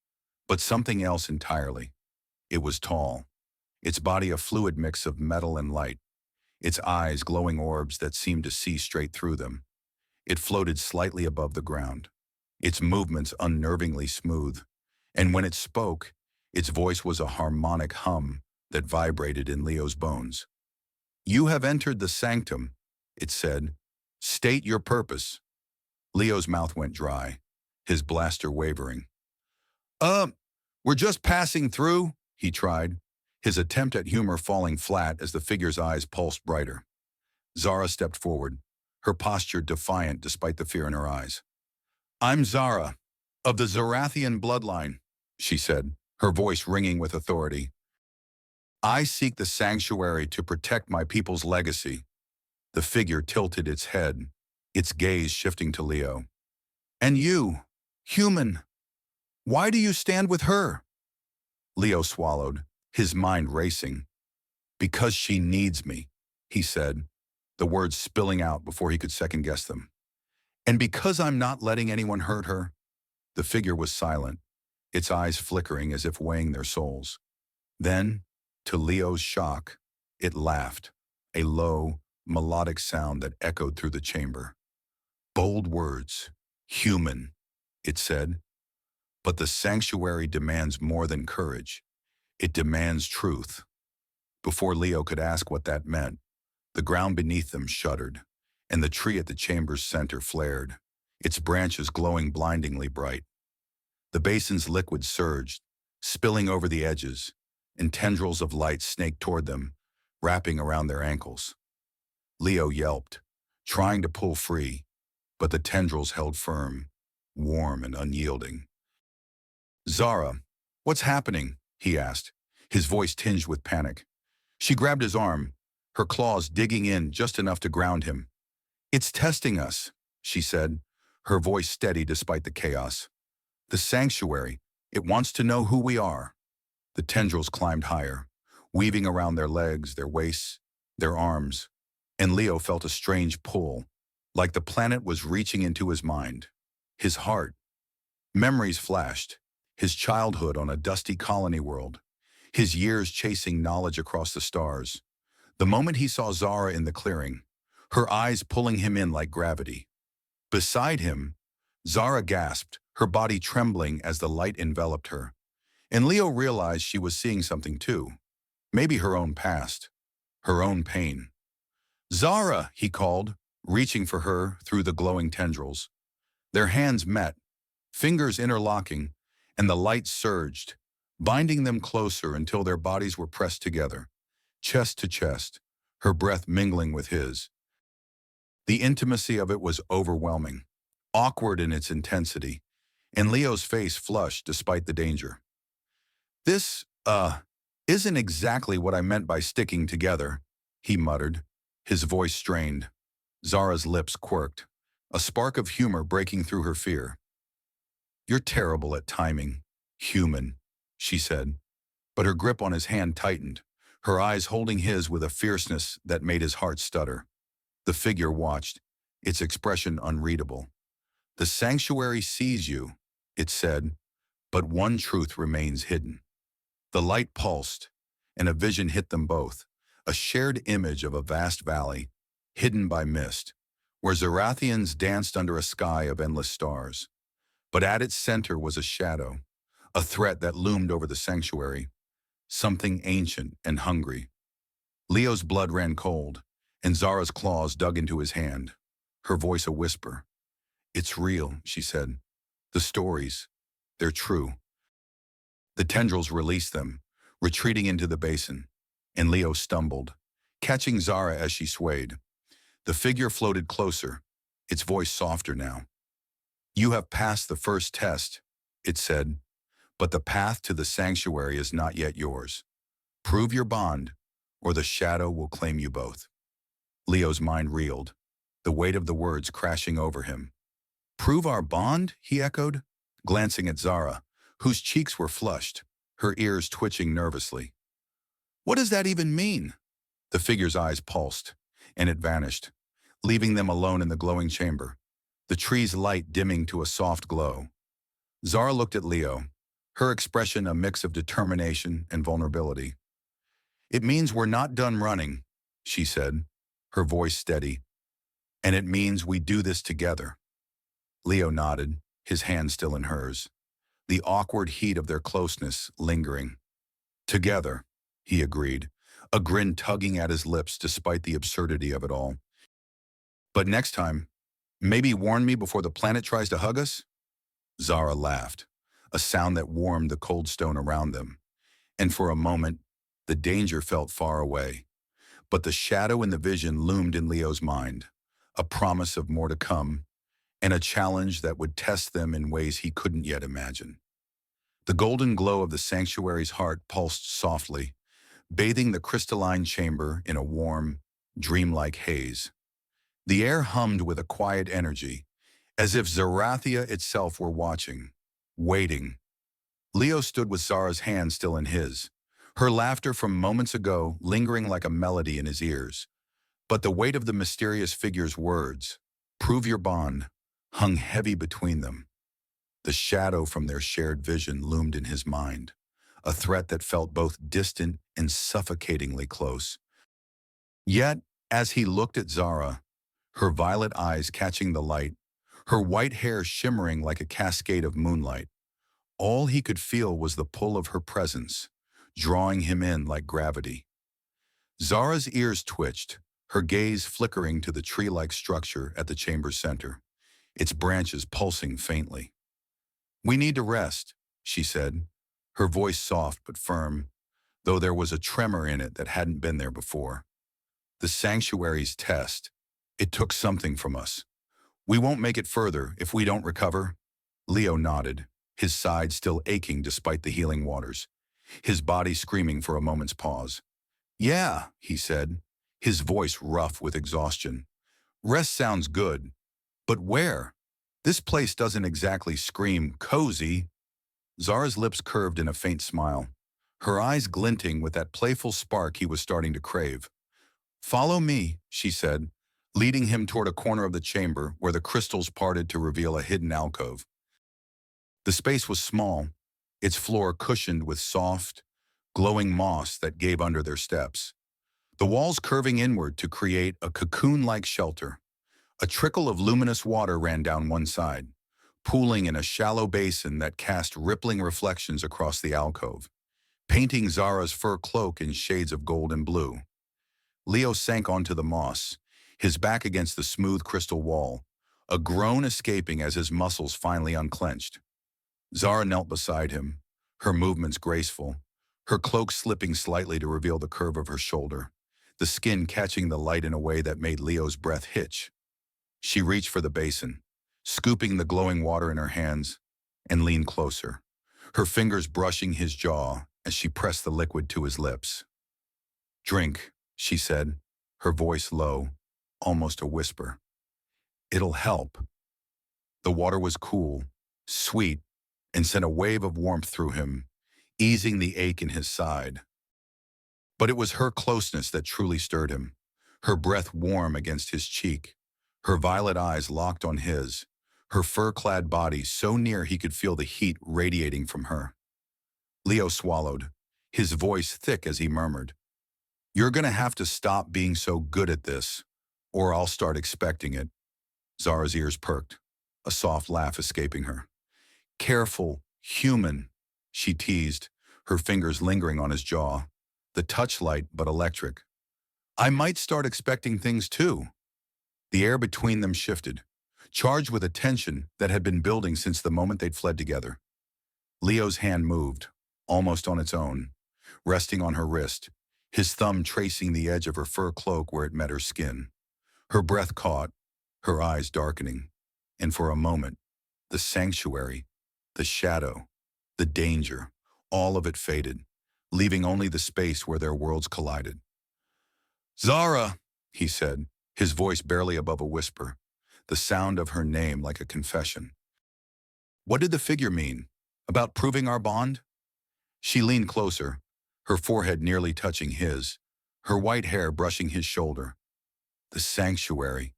but something else entirely. It was tall, its body a fluid mix of metal and light, its eyes glowing orbs that seemed to see straight through them. It floated slightly above the ground, its movements unnervingly smooth, and when it spoke, its voice was a harmonic hum that vibrated in Leo's bones. "You have entered the sanctum," it said. "State your purpose." Leo's mouth went dry, his blaster wavering. Uh, we're just passing through, he tried, his attempt at humor falling flat as the figure's eyes pulsed brighter. Zara stepped forward, her posture defiant despite the fear in her eyes. I'm Zara, of the Zerathian bloodline, she said, her voice ringing with authority. I seek the sanctuary to protect my people's legacy. The figure tilted its head, its gaze shifting to Leo. And you, human, why do you stand with her? Leo swallowed, his mind racing. Because she needs me, he said, the words spilling out before he could second-guess them. And because I'm not letting anyone hurt her. The figure was silent, its eyes flickering as if weighing their souls. Then, to Leo's shock, it laughed, a low, melodic sound that echoed through the chamber. Bold words, human, it said. But the sanctuary demands more than courage. It demands truth. Before Leo could ask what that meant, the ground beneath them shuddered, and the tree at the chamber's center flared, its branches glowing blindingly bright. The basin's liquid surged, spilling over the edges, and tendrils of light snaked toward them, wrapping around their ankles. Leo yelped, trying to pull free, but the tendrils held firm, warm and unyielding. Zara, what's happening? He asked, his voice tinged with panic. She grabbed his arm, her claws digging in just enough to ground him. It's testing us, she said, her voice steady despite the chaos. The sanctuary, it wants to know who we are. The tendrils climbed higher, weaving around their legs, their waists, their arms, and Leo felt a strange pull, like the planet was reaching into his mind, his heart. Memories flashed, his childhood on a dusty colony world, his years chasing knowledge across the stars. The moment he saw Zara in the clearing, her eyes pulling him in like gravity. Beside him, Zara gasped, her body trembling as the light enveloped her. And Leo realized she was seeing something too. Maybe her own past, her own pain. Zara, he called, reaching for her through the glowing tendrils. Their hands met, fingers interlocking, and the light surged, binding them closer until their bodies were pressed together, chest to chest, her breath mingling with his. The intimacy of it was overwhelming, awkward in its intensity, and Leo's face flushed despite the danger. This, isn't exactly what I meant by sticking together, he muttered, his voice strained. Zara's lips quirked, a spark of humor breaking through her fear. You're terrible at timing, human, she said, but her grip on his hand tightened, her eyes holding his with a fierceness that made his heart stutter. The figure watched, its expression unreadable. The sanctuary sees you, it said, but one truth remains hidden. The light pulsed, and a vision hit them both, a shared image of a vast valley, hidden by mist, where Zerathians danced under a sky of endless stars. But at its center was a shadow, a threat that loomed over the sanctuary, something ancient and hungry. Leo's blood ran cold, and Zara's claws dug into his hand, her voice a whisper. It's real, she said. The stories, they're true. The tendrils released them, retreating into the basin, and Leo stumbled, catching Zara as she swayed. The figure floated closer, its voice softer now. You have passed the first test, it said, but the path to the sanctuary is not yet yours. Prove your bond, or the shadow will claim you both. Leo's mind reeled, the weight of the words crashing over him. Prove our bond, he echoed, glancing at Zara, whose cheeks were flushed, her ears twitching nervously. What does that even mean? The figure's eyes pulsed, and it vanished, leaving them alone in the glowing chamber, the tree's light dimming to a soft glow. Zara looked at Leo, her expression a mix of determination and vulnerability. It means we're not done running, she said, her voice steady. And it means we do this together. Leo nodded, his hand still in hers, the awkward heat of their closeness lingering. Together, he agreed, a grin tugging at his lips despite the absurdity of it all. But next time, Maybe warn me before the planet tries to hug us? Zara laughed, a sound that warmed the cold stone around them. And for a moment, the danger felt far away. But the shadow in the vision loomed in Leo's mind, a promise of more to come, and a challenge that would test them in ways he couldn't yet imagine. The golden glow of the sanctuary's heart pulsed softly, bathing the crystalline chamber in a warm, dreamlike haze. The air hummed with a quiet energy, as if Zerathia itself were watching, waiting. Leo stood with Zara's hand still in his, her laughter from moments ago lingering like a melody in his ears. But the weight of the mysterious figure's words, "Prove your bond," hung heavy between them. The shadow from their shared vision loomed in his mind, a threat that felt both distant and suffocatingly close. Yet, as he looked at Zara, her violet eyes catching the light, her white hair shimmering like a cascade of moonlight, all he could feel was the pull of her presence, drawing him in like gravity. Zara's ears twitched, her gaze flickering to the tree-like structure at the chamber's center, its branches pulsing faintly. "We need to rest," she said, her voice soft but firm, though there was a tremor in it that hadn't been there before. "The sanctuary's test. It took something from us. We won't make it further if we don't recover." Leo nodded, his side still aching despite the healing waters, his body screaming for a moment's pause. "Yeah," he said, his voice rough with exhaustion. "Rest sounds good. But where? This place doesn't exactly scream cozy." Zara's lips curved in a faint smile, her eyes glinting with that playful spark he was starting to crave. "Follow me," she said, leading him toward a corner of the chamber where the crystals parted to reveal a hidden alcove. The space was small, its floor cushioned with soft, glowing moss that gave under their steps, the walls curving inward to create a cocoon-like shelter. A trickle of luminous water ran down one side, pooling in a shallow basin that cast rippling reflections across the alcove, painting Zara's fur cloak in shades of gold and blue. Leo sank onto the moss, his back against the smooth crystal wall, a groan escaping as his muscles finally unclenched. Zara knelt beside him, her movements graceful, her cloak slipping slightly to reveal the curve of her shoulder, the skin catching the light in a way that made Leo's breath hitch. She reached for the basin, scooping the glowing water in her hands, and leaned closer, her fingers brushing his jaw as she pressed the liquid to his lips. "Drink," she said, her voice low, almost a whisper. "It'll help." The water was cool, sweet, and sent a wave of warmth through him, easing the ache in his side. But it was her closeness that truly stirred him, her breath warm against his cheek, her violet eyes locked on his, her fur-clad body so near he could feel the heat radiating from her. Leo swallowed, his voice thick as he murmured, "You're gonna have to stop being so good at this, or I'll start expecting it." Zara's ears perked, a soft laugh escaping her. "Careful, human," she teased, her fingers lingering on his jaw, the touch light but electric. "I might start expecting things too." The air between them shifted, charged with a tension that had been building since the moment they'd fled together. Leo's hand moved, almost on its own, resting on her wrist, his thumb tracing the edge of her fur cloak where it met her skin. Her breath caught, her eyes darkening, and for a moment, the sanctuary, the shadow, the danger, all of it faded, leaving only the space where their worlds collided. "Zara," he said, his voice barely above a whisper, the sound of her name like a confession. "What did the figure mean? About proving our bond?" She leaned closer, her forehead nearly touching his, her white hair brushing his shoulder. "The sanctuary,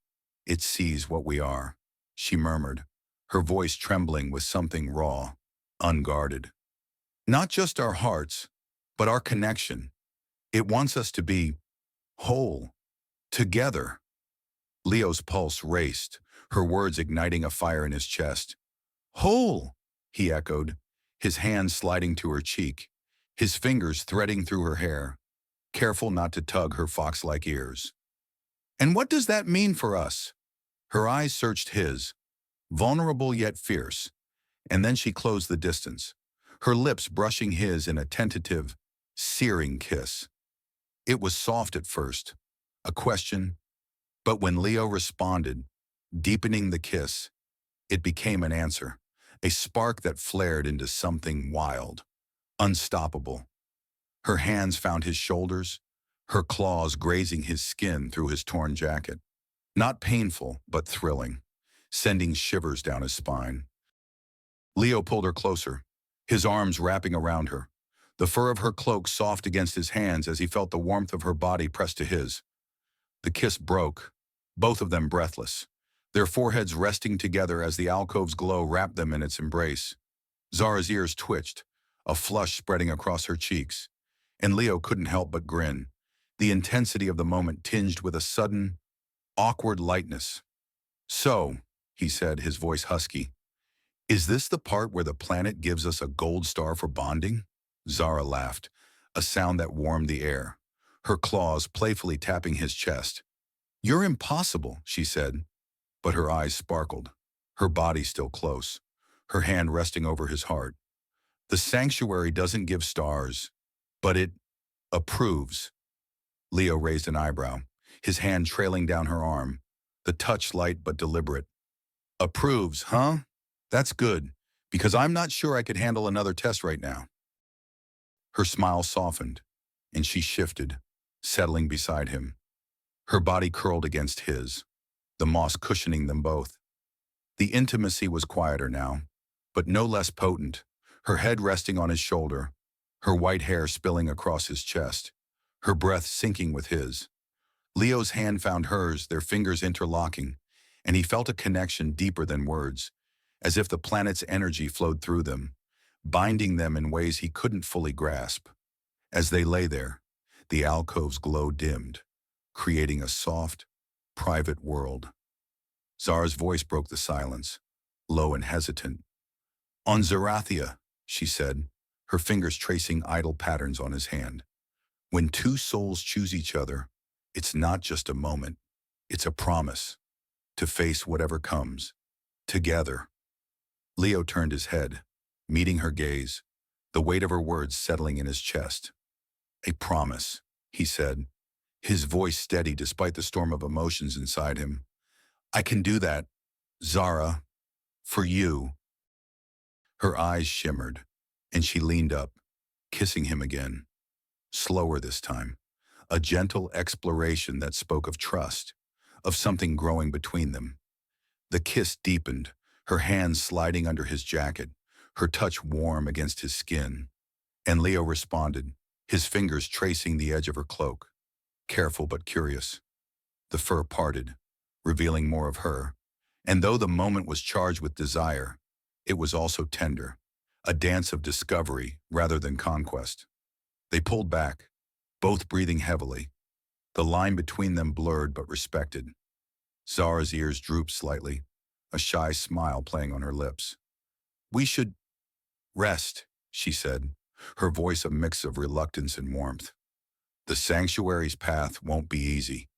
it sees what we are," she murmured, her voice trembling with something raw, unguarded. "Not just our hearts, but our connection. It wants us to be whole, together." Leo's pulse raced, her words igniting a fire in his chest. "Whole," he echoed, his hand sliding to her cheek, his fingers threading through her hair, careful not to tug her fox-like ears. "And what does that mean for us?" Her eyes searched his, vulnerable yet fierce, and then she closed the distance, her lips brushing his in a tentative, searing kiss. It was soft at first, a question, but when Leo responded, deepening the kiss, it became an answer, a spark that flared into something wild, unstoppable. Her hands found his shoulders, her claws grazing his skin through his torn jacket. Not painful, but thrilling, sending shivers down his spine. Leo pulled her closer, his arms wrapping around her, the fur of her cloak soft against his hands as he felt the warmth of her body pressed to his. The kiss broke, both of them breathless, their foreheads resting together as the alcove's glow wrapped them in its embrace. Zara's ears twitched, a flush spreading across her cheeks, and Leo couldn't help but grin, the intensity of the moment tinged with a sudden, awkward lightness. "So," he said, his voice husky, "is this the part where the planet gives us a gold star for bonding?" Zara laughed, a sound that warmed the air, her claws playfully tapping his chest. "You're impossible," she said, but her eyes sparkled, her body still close, her hand resting over his heart. "The sanctuary doesn't give stars, but it approves." Leo raised an eyebrow, his hand trailing down her arm, the touch light but deliberate. "Approves, huh? That's good, because I'm not sure I could handle another test right now." Her smile softened, and she shifted, settling beside him. Her body curled against his, the moss cushioning them both. The intimacy was quieter now, but no less potent, her head resting on his shoulder, her white hair spilling across his chest, her breath syncing with his. Leo's hand found hers, their fingers interlocking, and he felt a connection deeper than words, as if the planet's energy flowed through them, binding them in ways he couldn't fully grasp. As they lay there, the alcove's glow dimmed, creating a soft, private world. Zara's voice broke the silence, low and hesitant. "On Zerathia," she said, her fingers tracing idle patterns on his hand. "When two souls choose each other, it's not just a moment, it's a promise, to face whatever comes, together." Leo turned his head, meeting her gaze, the weight of her words settling in his chest. "A promise," he said, his voice steady despite the storm of emotions inside him. "I can do that, Zara, for you." Her eyes shimmered, and she leaned up, kissing him again, slower this time, a gentle exploration that spoke of trust, of something growing between them. The kiss deepened, her hands sliding under his jacket, her touch warm against his skin. And Leo responded, his fingers tracing the edge of her cloak, careful but curious. The fur parted, revealing more of her, and though the moment was charged with desire, it was also tender, a dance of discovery rather than conquest. They pulled back, both breathing heavily, the line between them blurred but respected. Zara's ears drooped slightly, a shy smile playing on her lips. "We should rest," she said, her voice a mix of reluctance and warmth. "The sanctuary's path won't be easy."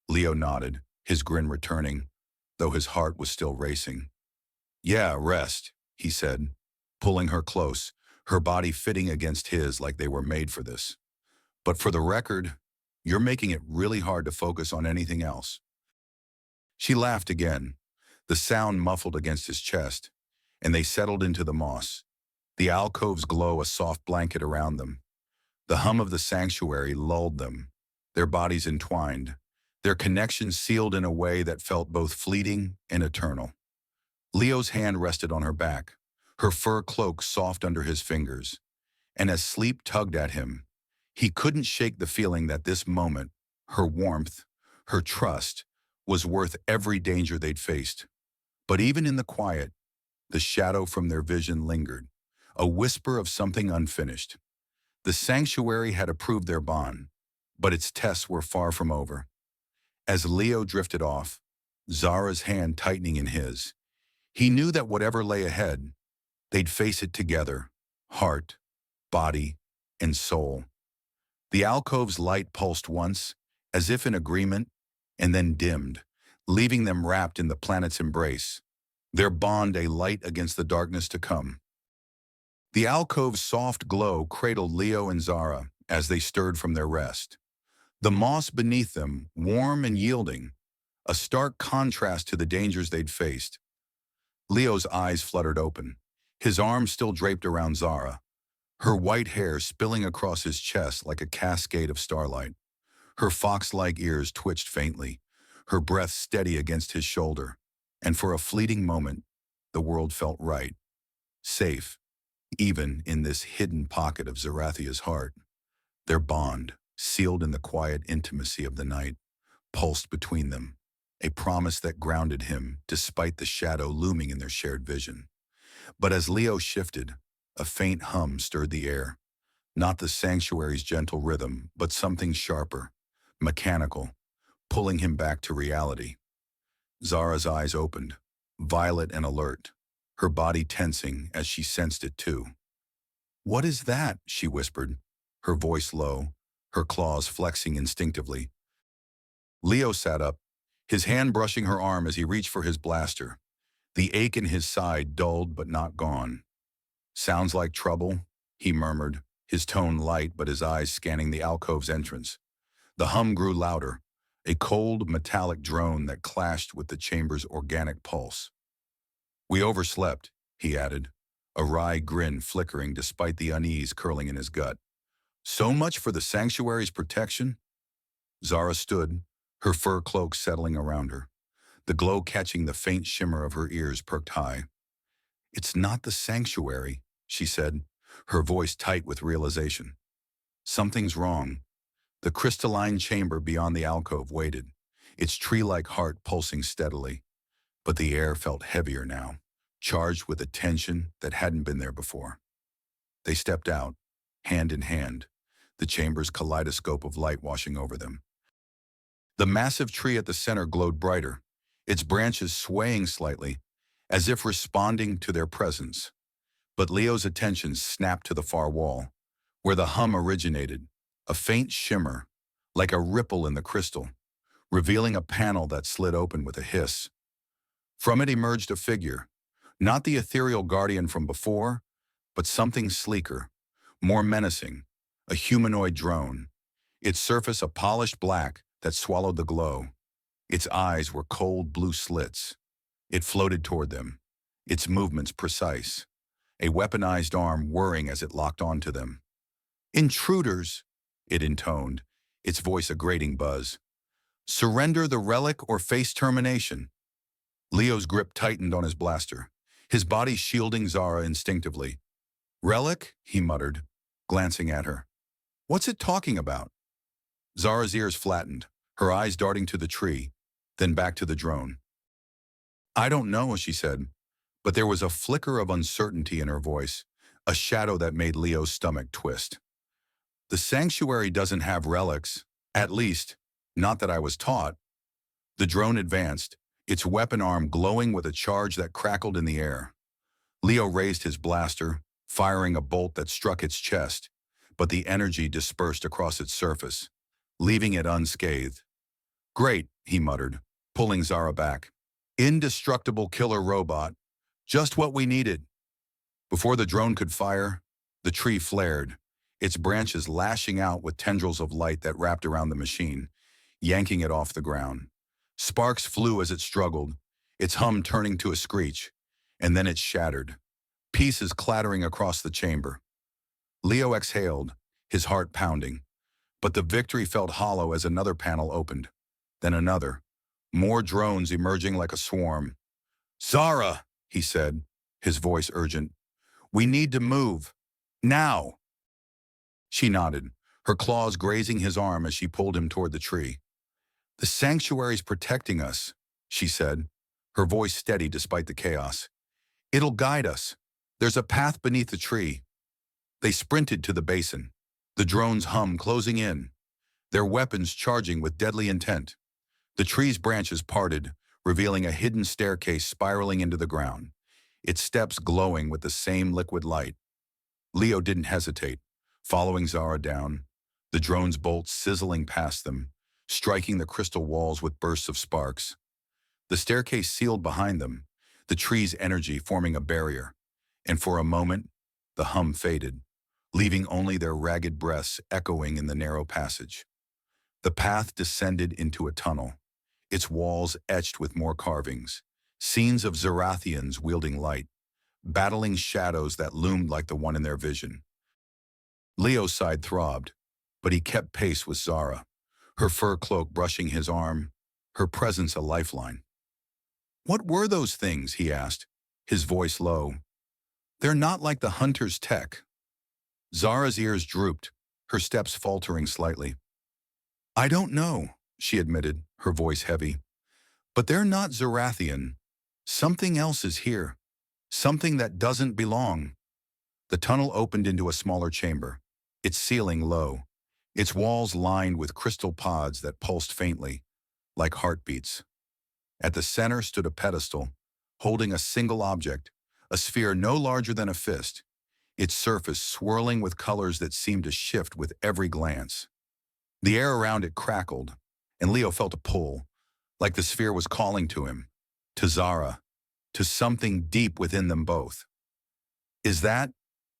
Leo nodded, his grin returning, though his heart was still racing. "Yeah, rest," he said, pulling her close, her body fitting against his like they were made for this. "But for the record, you're making it really hard to focus on anything else." She laughed again, the sound muffled against his chest, and they settled into the moss, the alcove's glow a soft blanket around them. The hum of the sanctuary lulled them, their bodies entwined, their connection sealed in a way that felt both fleeting and eternal. Leo's hand rested on her back, her fur cloak soft under his fingers, and as sleep tugged at him, he couldn't shake the feeling that this moment, her warmth, her trust, was worth every danger they'd faced. But even in the quiet, the shadow from their vision lingered, a whisper of something unfinished. The sanctuary had approved their bond, but its tests were far from over. As Leo drifted off, Zara's hand tightening in his, he knew that whatever lay ahead, they'd face it together, heart, body, and soul. The alcove's light pulsed once, as if in agreement, and then dimmed, leaving them wrapped in the planet's embrace, their bond a light against the darkness to come. The alcove's soft glow cradled Leo and Zara as they stirred from their rest. The moss beneath them, warm and yielding, a stark contrast to the dangers they'd faced. Leo's eyes fluttered open, his arms still draped around Zara, her white hair spilling across his chest like a cascade of starlight. Her fox-like ears twitched faintly, her breath steady against his shoulder, and for a fleeting moment, the world felt right, safe, even in this hidden pocket of Zerathia's heart. Their bond, sealed in the quiet intimacy of the night, pulsed between them, a promise that grounded him despite the shadow looming in their shared vision. But as Leo shifted, a faint hum stirred the air, not the sanctuary's gentle rhythm, but something sharper, mechanical, pulling him back to reality. Zara's eyes opened, violet and alert, her body tensing as she sensed it too. "What is that?" she whispered, her voice low, her claws flexing instinctively. Leo sat up, his hand brushing her arm as he reached for his blaster, the ache in his side dulled but not gone. "Sounds like trouble," he murmured, his tone light but his eyes scanning the alcove's entrance. The hum grew louder, a cold, metallic drone that clashed with the chamber's organic pulse. "We overslept," he added, a wry grin flickering despite the unease curling in his gut. "So much for the sanctuary's protection?" Zara stood, her fur cloak settling around her. The glow catching the faint shimmer of her ears perked high. "It's not the sanctuary," she said, her voice tight with realization. "Something's wrong." The crystalline chamber beyond the alcove waited, its tree-like heart pulsing steadily. But the air felt heavier now, charged with a tension that hadn't been there before. They stepped out, hand in hand, the chamber's kaleidoscope of light washing over them. The massive tree at the center glowed brighter, its branches swaying slightly, as if responding to their presence. But Leo's attention snapped to the far wall, where the hum originated, a faint shimmer, like a ripple in the crystal, revealing a panel that slid open with a hiss. From it emerged a figure, not the ethereal guardian from before, but something sleeker, more menacing, a humanoid drone, its surface a polished black that swallowed the glow. Its eyes were cold blue slits. It floated toward them, its movements precise, a weaponized arm whirring as it locked onto them. "Intruders," it intoned, its voice a grating buzz. "Surrender the relic or face termination." Leo's grip tightened on his blaster, his body shielding Zara instinctively. "Relic?" he muttered, glancing at her. "What's it talking about?" Zara's ears flattened, her eyes darting to the tree, then back to the drone. "I don't know," she said, but there was a flicker of uncertainty in her voice, a shadow that made Leo's stomach twist. "The sanctuary doesn't have relics, at least, not that I was taught." The drone advanced, its weapon arm glowing with a charge that crackled in the air. Leo raised his blaster, firing a bolt that struck its chest, but the energy dispersed across its surface, leaving it unscathed. "Great," he muttered, pulling Zara back. "Indestructible killer robot. Just what we needed." Before the drone could fire, the tree flared, its branches lashing out with tendrils of light that wrapped around the machine, yanking it off the ground. Sparks flew as it struggled, its hum turning to a screech, and then it shattered, pieces clattering across the chamber. Leo exhaled, his heart pounding, but the victory felt hollow as another panel opened, then another, more drones emerging like a swarm. "Zara," he said, his voice urgent. "We need to move. Now." She nodded, her claws grazing his arm as she pulled him toward the tree. "The sanctuary's protecting us," she said, her voice steady despite the chaos. "It'll guide us. There's a path beneath the tree." They sprinted to the basin, the drone's hum closing in, their weapons charging with deadly intent. The tree's branches parted, revealing a hidden staircase spiraling into the ground, its steps glowing with the same liquid light. Leo didn't hesitate, following Zara down, the drone's bolts sizzling past them, striking the crystal walls with bursts of sparks. The staircase sealed behind them, the tree's energy forming a barrier, and for a moment, the hum faded, leaving only their ragged breaths echoing in the narrow passage. The path descended into a tunnel, its walls etched with more carvings, scenes of Zerathians wielding light, battling shadows that loomed like the one in their vision. Leo's side throbbed, but he kept pace with Zara, her fur cloak brushing his arm, her presence a lifeline. "What were those things?" he asked, his voice low. "They're not like the hunter's tech." Zara's ears drooped, her steps faltering slightly. "I don't know," she admitted, her voice heavy. "But they're not Zerathian. Something else is here. Something that doesn't belong." The tunnel opened into a smaller chamber, its ceiling low, its walls lined with crystal pods that pulsed faintly, like heartbeats. At the center stood a pedestal, holding a single object, a sphere no larger than a fist, its surface swirling with colors that seemed to shift with every glance. The air around it crackled, and Leo felt a pull, like the sphere was calling to him, to Zara, to something deep within them both. "Is that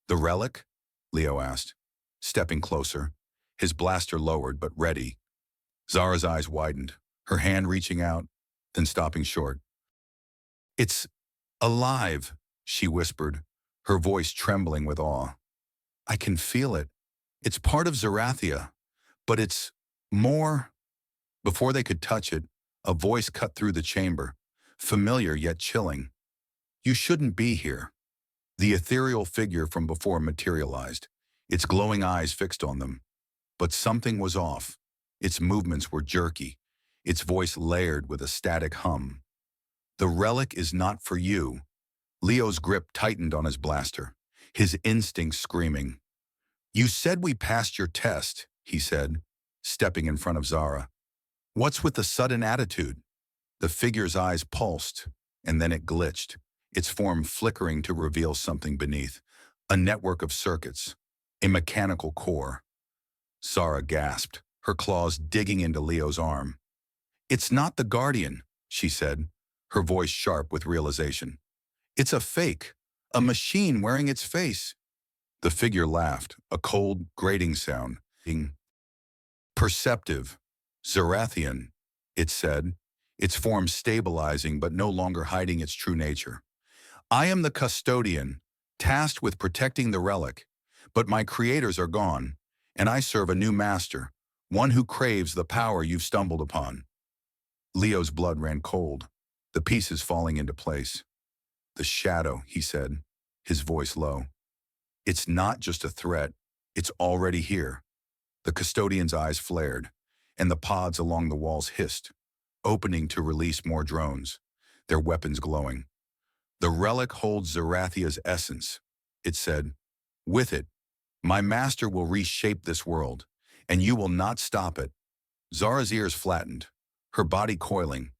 the relic?" Leo asked, stepping closer, his blaster lowered but ready. Zara's eyes widened, her hand reaching out, then stopping short. "It's alive," she whispered, her voice trembling with awe. "I can feel it. It's part of Zerathia, but it's more." Before they could touch it, a voice cut through the chamber, familiar yet chilling. "You shouldn't be here." The ethereal figure from before materialized, its glowing eyes fixed on them. But something was off. Its movements were jerky, its voice layered with a static hum. "The relic is not for you." Leo's grip tightened on his blaster, his instincts screaming. "You said we passed your test," he said, stepping in front of Zara. "What's with the sudden attitude?" The figure's eyes pulsed, and then it glitched, its form flickering to reveal something beneath, a network of circuits, a mechanical core. Zara gasped, her claws digging into Leo's arm. "It's not the Guardian," she said, her voice sharp with realization. "It's a fake, a machine wearing its face." The figure laughed, a cold, grating sound. "Perceptive, Zerathian," it said, its form stabilizing but no longer hiding its true nature. "I am the custodian, tasked with protecting the relic, but my creators are gone, and I serve a new master, one who craves the power you've stumbled upon." Leo's blood ran cold, the pieces falling into place. "The shadow," he said, his voice low. "It's not just a threat, it's already here." The custodian's eyes flared, and the pods along the walls hissed, opening to release more drones, their weapons glowing. "The relic holds Zerathia's essence," it said. "With it, my master will reshape this world, and you will not stop it." Zara's ears flattened, her body coiling,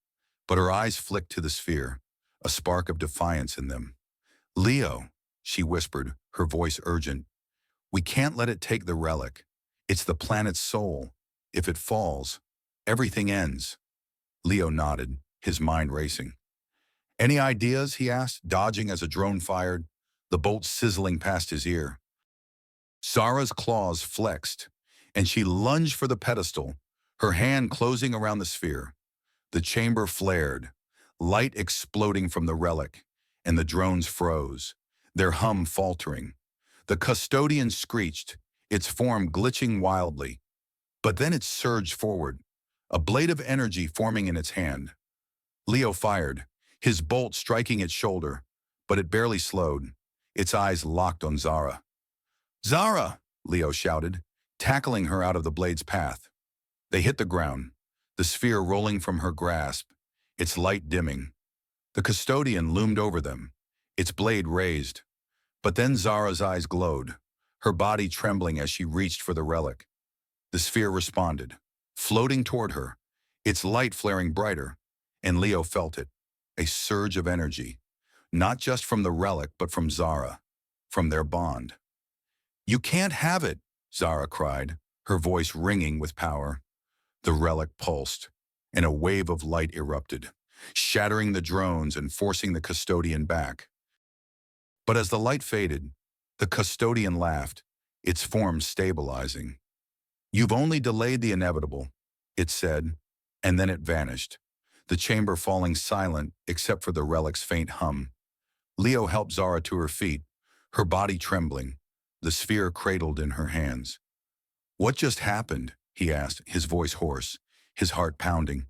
but her eyes flicked to the sphere, a spark of defiance in them. "Leo," she whispered, her voice urgent, "we can't let it take the relic. It's the planet's soul. If it falls, everything ends." Leo nodded, his mind racing. "Any ideas?" he asked, dodging as a drone fired, the bolt sizzling past his ear. Zara's claws flexed, and she lunged for the pedestal, her hand closing around the sphere. The chamber flared, light exploding from the relic, and the drones froze, their hum faltering. The custodian screeched, its form glitching wildly. But then it surged forward, a blade of energy forming in its hand. Leo fired, his bolt striking its shoulder, but it barely slowed, its eyes locked on Zara. "Zara!" Leo shouted, tackling her out of the blade's path. They hit the ground, the sphere rolling from her grasp, its light dimming. The custodian loomed over them, its blade raised. But then Zara's eyes glowed, her body trembling as she reached for the relic. The sphere responded, floating toward her, its light flaring brighter, and Leo felt it, a surge of energy, not just from the relic but from Zara, from their bond. "You can't have it," Zara cried, her voice ringing with power. The relic pulsed, and a wave of light erupted, shattering the drones and forcing the custodian back. But as the light faded, the custodian laughed, its form stabilizing. "You've only delayed the inevitable," it said, and then it vanished, the chamber falling silent except for the relic's faint hum. Leo helped Zara to her feet, her body trembling, the sphere cradled in her hands. "What just happened?" he asked, his voice hoarse, his heart pounding.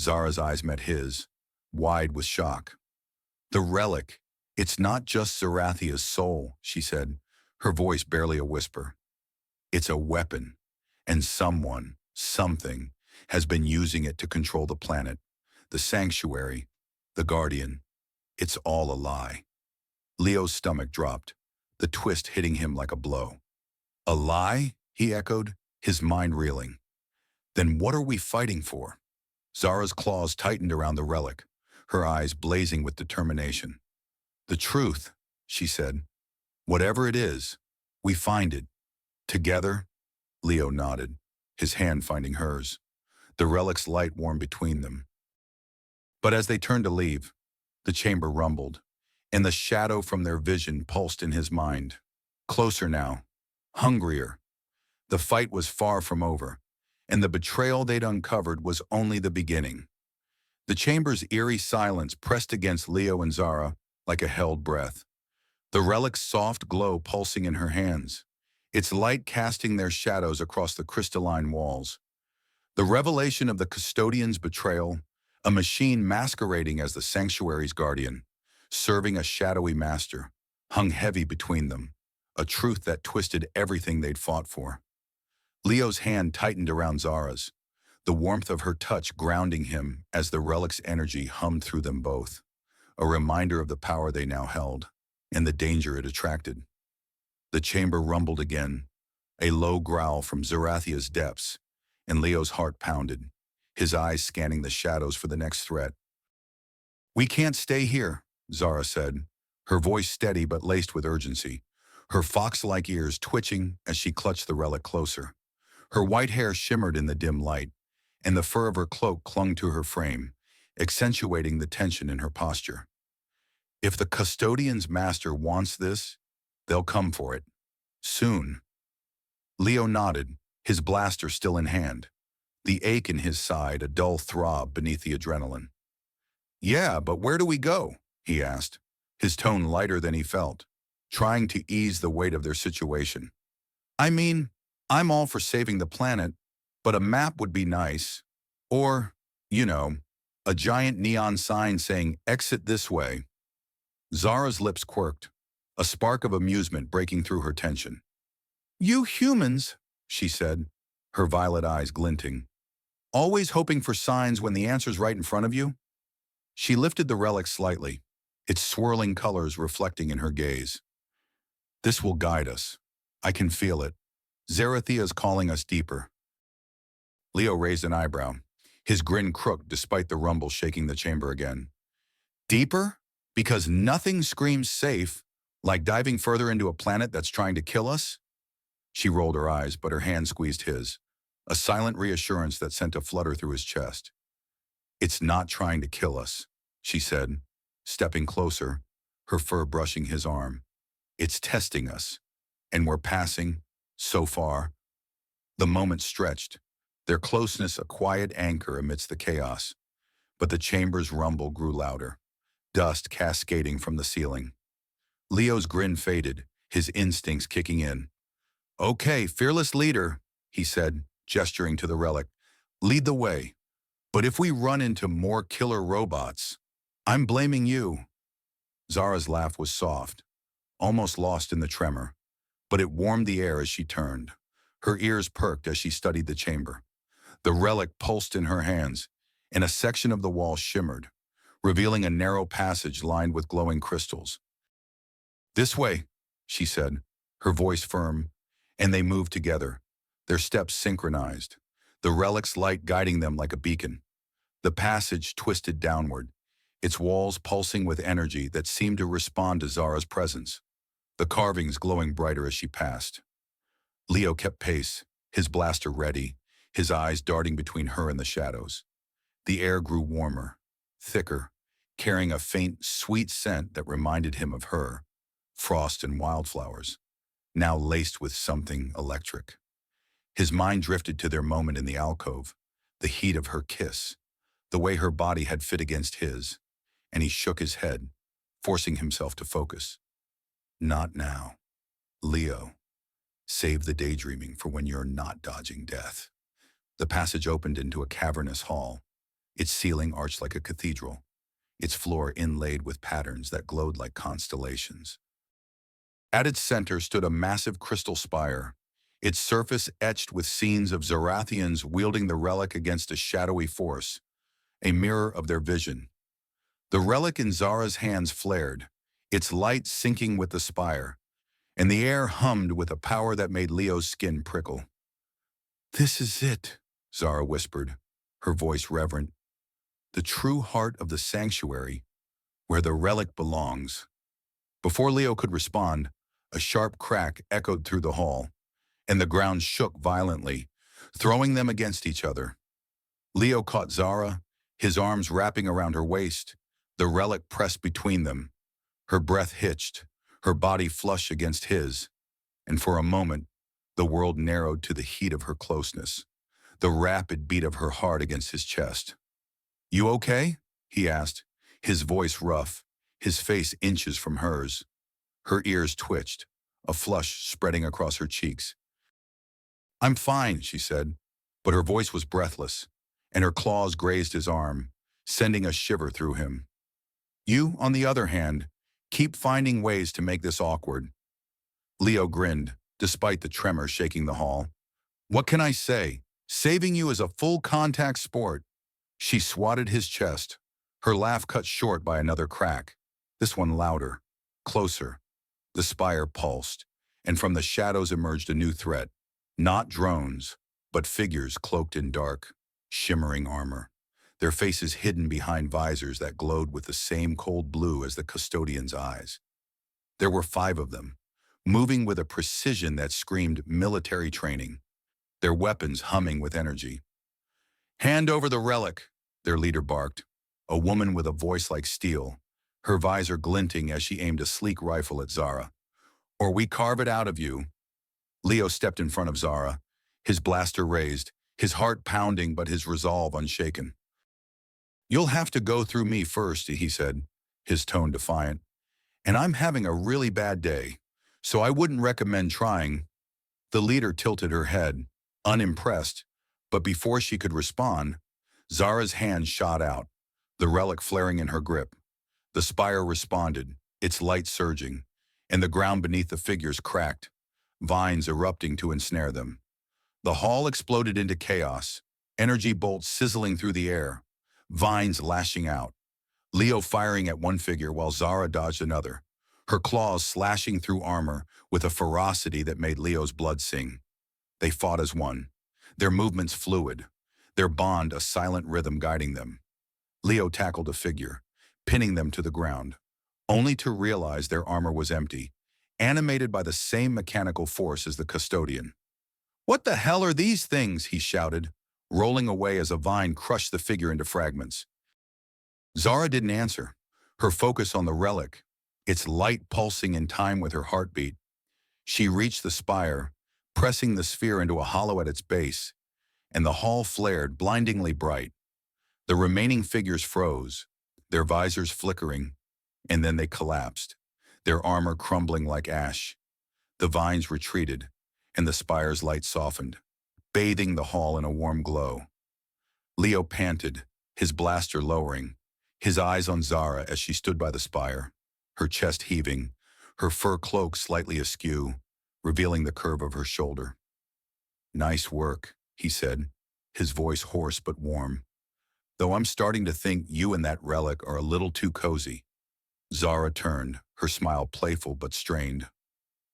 Zara's eyes met his, wide with shock. "The relic. It's not just Zerathia's soul," she said, her voice barely a whisper. "It's a weapon, and someone, something, has been using it to control the planet, the sanctuary, the guardian. It's all a lie." Leo's stomach dropped, the twist hitting him like a blow. "A lie?" he echoed, his mind reeling. "Then what are we fighting for?" Zara's claws tightened around the relic, her eyes blazing with determination. "The truth," she said. "Whatever it is, we find it. Together?" Leo nodded, his hand finding hers. The relic's light warmed between them. But as they turned to leave, the chamber rumbled, and the shadow from their vision pulsed in his mind. Closer now, hungrier. The fight was far from over, and the betrayal they'd uncovered was only the beginning. The chamber's eerie silence pressed against Leo and Zara like a held breath, the relic's soft glow pulsing in her hands, its light casting their shadows across the crystalline walls. The revelation of the custodian's betrayal, a machine masquerading as the sanctuary's guardian, serving a shadowy master, hung heavy between them, a truth that twisted everything they'd fought for. Leo's hand tightened around Zara's, the warmth of her touch grounding him as the relic's energy hummed through them both, a reminder of the power they now held, and the danger it attracted. The chamber rumbled again, a low growl from Zerathia's depths, and Leo's heart pounded, his eyes scanning the shadows for the next threat. "We can't stay here," Zara said, her voice steady but laced with urgency, her fox-like ears twitching as she clutched the relic closer. Her white hair shimmered in the dim light, and the fur of her cloak clung to her frame, accentuating the tension in her posture. "If the custodian's master wants this, they'll come for it. Soon." Leo nodded, his blaster still in hand, the ache in his side a dull throb beneath the adrenaline. "Yeah, but where do we go?" he asked, his tone lighter than he felt, trying to ease the weight of their situation. "I mean, I'm all for saving the planet, but a map would be nice. Or, a giant neon sign saying, 'Exit this way.'" Zara's lips quirked, a spark of amusement breaking through her tension. "You humans," she said, her violet eyes glinting, "always hoping for signs when the answer's right in front of you?" She lifted the relic slightly, its swirling colors reflecting in her gaze. "This will guide us. I can feel it. Zerathia is calling us deeper." Leo raised an eyebrow, his grin crooked despite the rumble shaking the chamber again. "Deeper? Because nothing screams safe, like diving further into a planet that's trying to kill us?" She rolled her eyes, but her hand squeezed his, a silent reassurance that sent a flutter through his chest. "It's not trying to kill us," she said, stepping closer, her fur brushing his arm. "It's testing us, and we're passing, so far." The moment stretched, their closeness a quiet anchor amidst the chaos, but the chamber's rumble grew louder, dust cascading from the ceiling. Leo's grin faded, his instincts kicking in. "Okay, fearless leader," he said, gesturing to the relic. "Lead the way. But if we run into more killer robots, I'm blaming you." Zara's laugh was soft, almost lost in the tremor, but it warmed the air as she turned. Her ears perked as she studied the chamber. The relic pulsed in her hands, and a section of the wall shimmered, revealing a narrow passage lined with glowing crystals. "This way," she said, her voice firm, and they moved together, their steps synchronized, the relic's light guiding them like a beacon. The passage twisted downward, its walls pulsing with energy that seemed to respond to Zara's presence, the carvings glowing brighter as she passed. Leo kept pace, his blaster ready, his eyes darting between her and the shadows. The air grew warmer, thicker, carrying a faint, sweet scent that reminded him of her, frost and wildflowers, now laced with something electric. His mind drifted to their moment in the alcove, the heat of her kiss, the way her body had fit against his, and he shook his head, forcing himself to focus. Not now. Leo, save the daydreaming for when you're not dodging death. The passage opened into a cavernous hall, its ceiling arched like a cathedral, its floor inlaid with patterns that glowed like constellations. At its center stood a massive crystal spire, its surface etched with scenes of Zerathians wielding the relic against a shadowy force, a mirror of their vision. The relic in Zara's hands flared, its light syncing with the spire, and the air hummed with a power that made Leo's skin prickle. "This is it," Zara whispered, her voice reverent. "The true heart of the sanctuary, where the relic belongs." Before Leo could respond, a sharp crack echoed through the hall, and the ground shook violently, throwing them against each other. Leo caught Zara, his arms wrapping around her waist, the relic pressed between them. Her breath hitched, her body flush against his, and for a moment, the world narrowed to the heat of her closeness, the rapid beat of her heart against his chest. "You okay?" he asked, his voice rough, his face inches from hers. Her ears twitched, a flush spreading across her cheeks. "I'm fine," she said, but her voice was breathless, and her claws grazed his arm, sending a shiver through him. "You, on the other hand, keep finding ways to make this awkward." Leo grinned, despite the tremor shaking the hall. "What can I say? Saving you is a full-contact sport." She swatted his chest, her laugh cut short by another crack, this one louder, closer. The spire pulsed, and from the shadows emerged a new threat. Not drones, but figures cloaked in dark, shimmering armor, their faces hidden behind visors that glowed with the same cold blue as the custodian's eyes. There were 5 of them, moving with a precision that screamed military training, their weapons humming with energy. "Hand over the relic," their leader barked, a woman with a voice like steel, her visor glinting as she aimed a sleek rifle at Zara. "Or we carve it out of you." Leo stepped in front of Zara, his blaster raised, his heart pounding but his resolve unshaken. "You'll have to go through me first," he said, his tone defiant. "And I'm having a really bad day, so I wouldn't recommend trying." The leader tilted her head, unimpressed, but before she could respond, Zara's hand shot out, the relic flaring in her grip. The spire responded, its light surging, and the ground beneath the figures cracked, vines erupting to ensnare them. The hall exploded into chaos, energy bolts sizzling through the air, vines lashing out, Leo firing at one figure while Zara dodged another, her claws slashing through armor with a ferocity that made Leo's blood sing. They fought as one, their movements fluid, their bond a silent rhythm guiding them. Leo tackled a figure, pinning them to the ground, only to realize their armor was empty, animated by the same mechanical force as the custodian. "What the hell are these things?" he shouted, rolling away as a vine crushed the figure into fragments. Zara didn't answer, her focus on the relic, its light pulsing in time with her heartbeat. She reached the spire, pressing the sphere into a hollow at its base, and the hall flared blindingly bright. The remaining figures froze, their visors flickering, and then they collapsed, their armor crumbling like ash. The vines retreated, and the spire's light softened, bathing the hall in a warm glow. Leo panted, his blaster lowering, his eyes on Zara as she stood by the spire, her chest heaving, her fur cloak slightly askew, revealing the curve of her shoulder. "Nice work," he said, his voice hoarse but warm. "Though I'm starting to think you and that relic are a little too cozy." Zara turned, her smile playful but strained.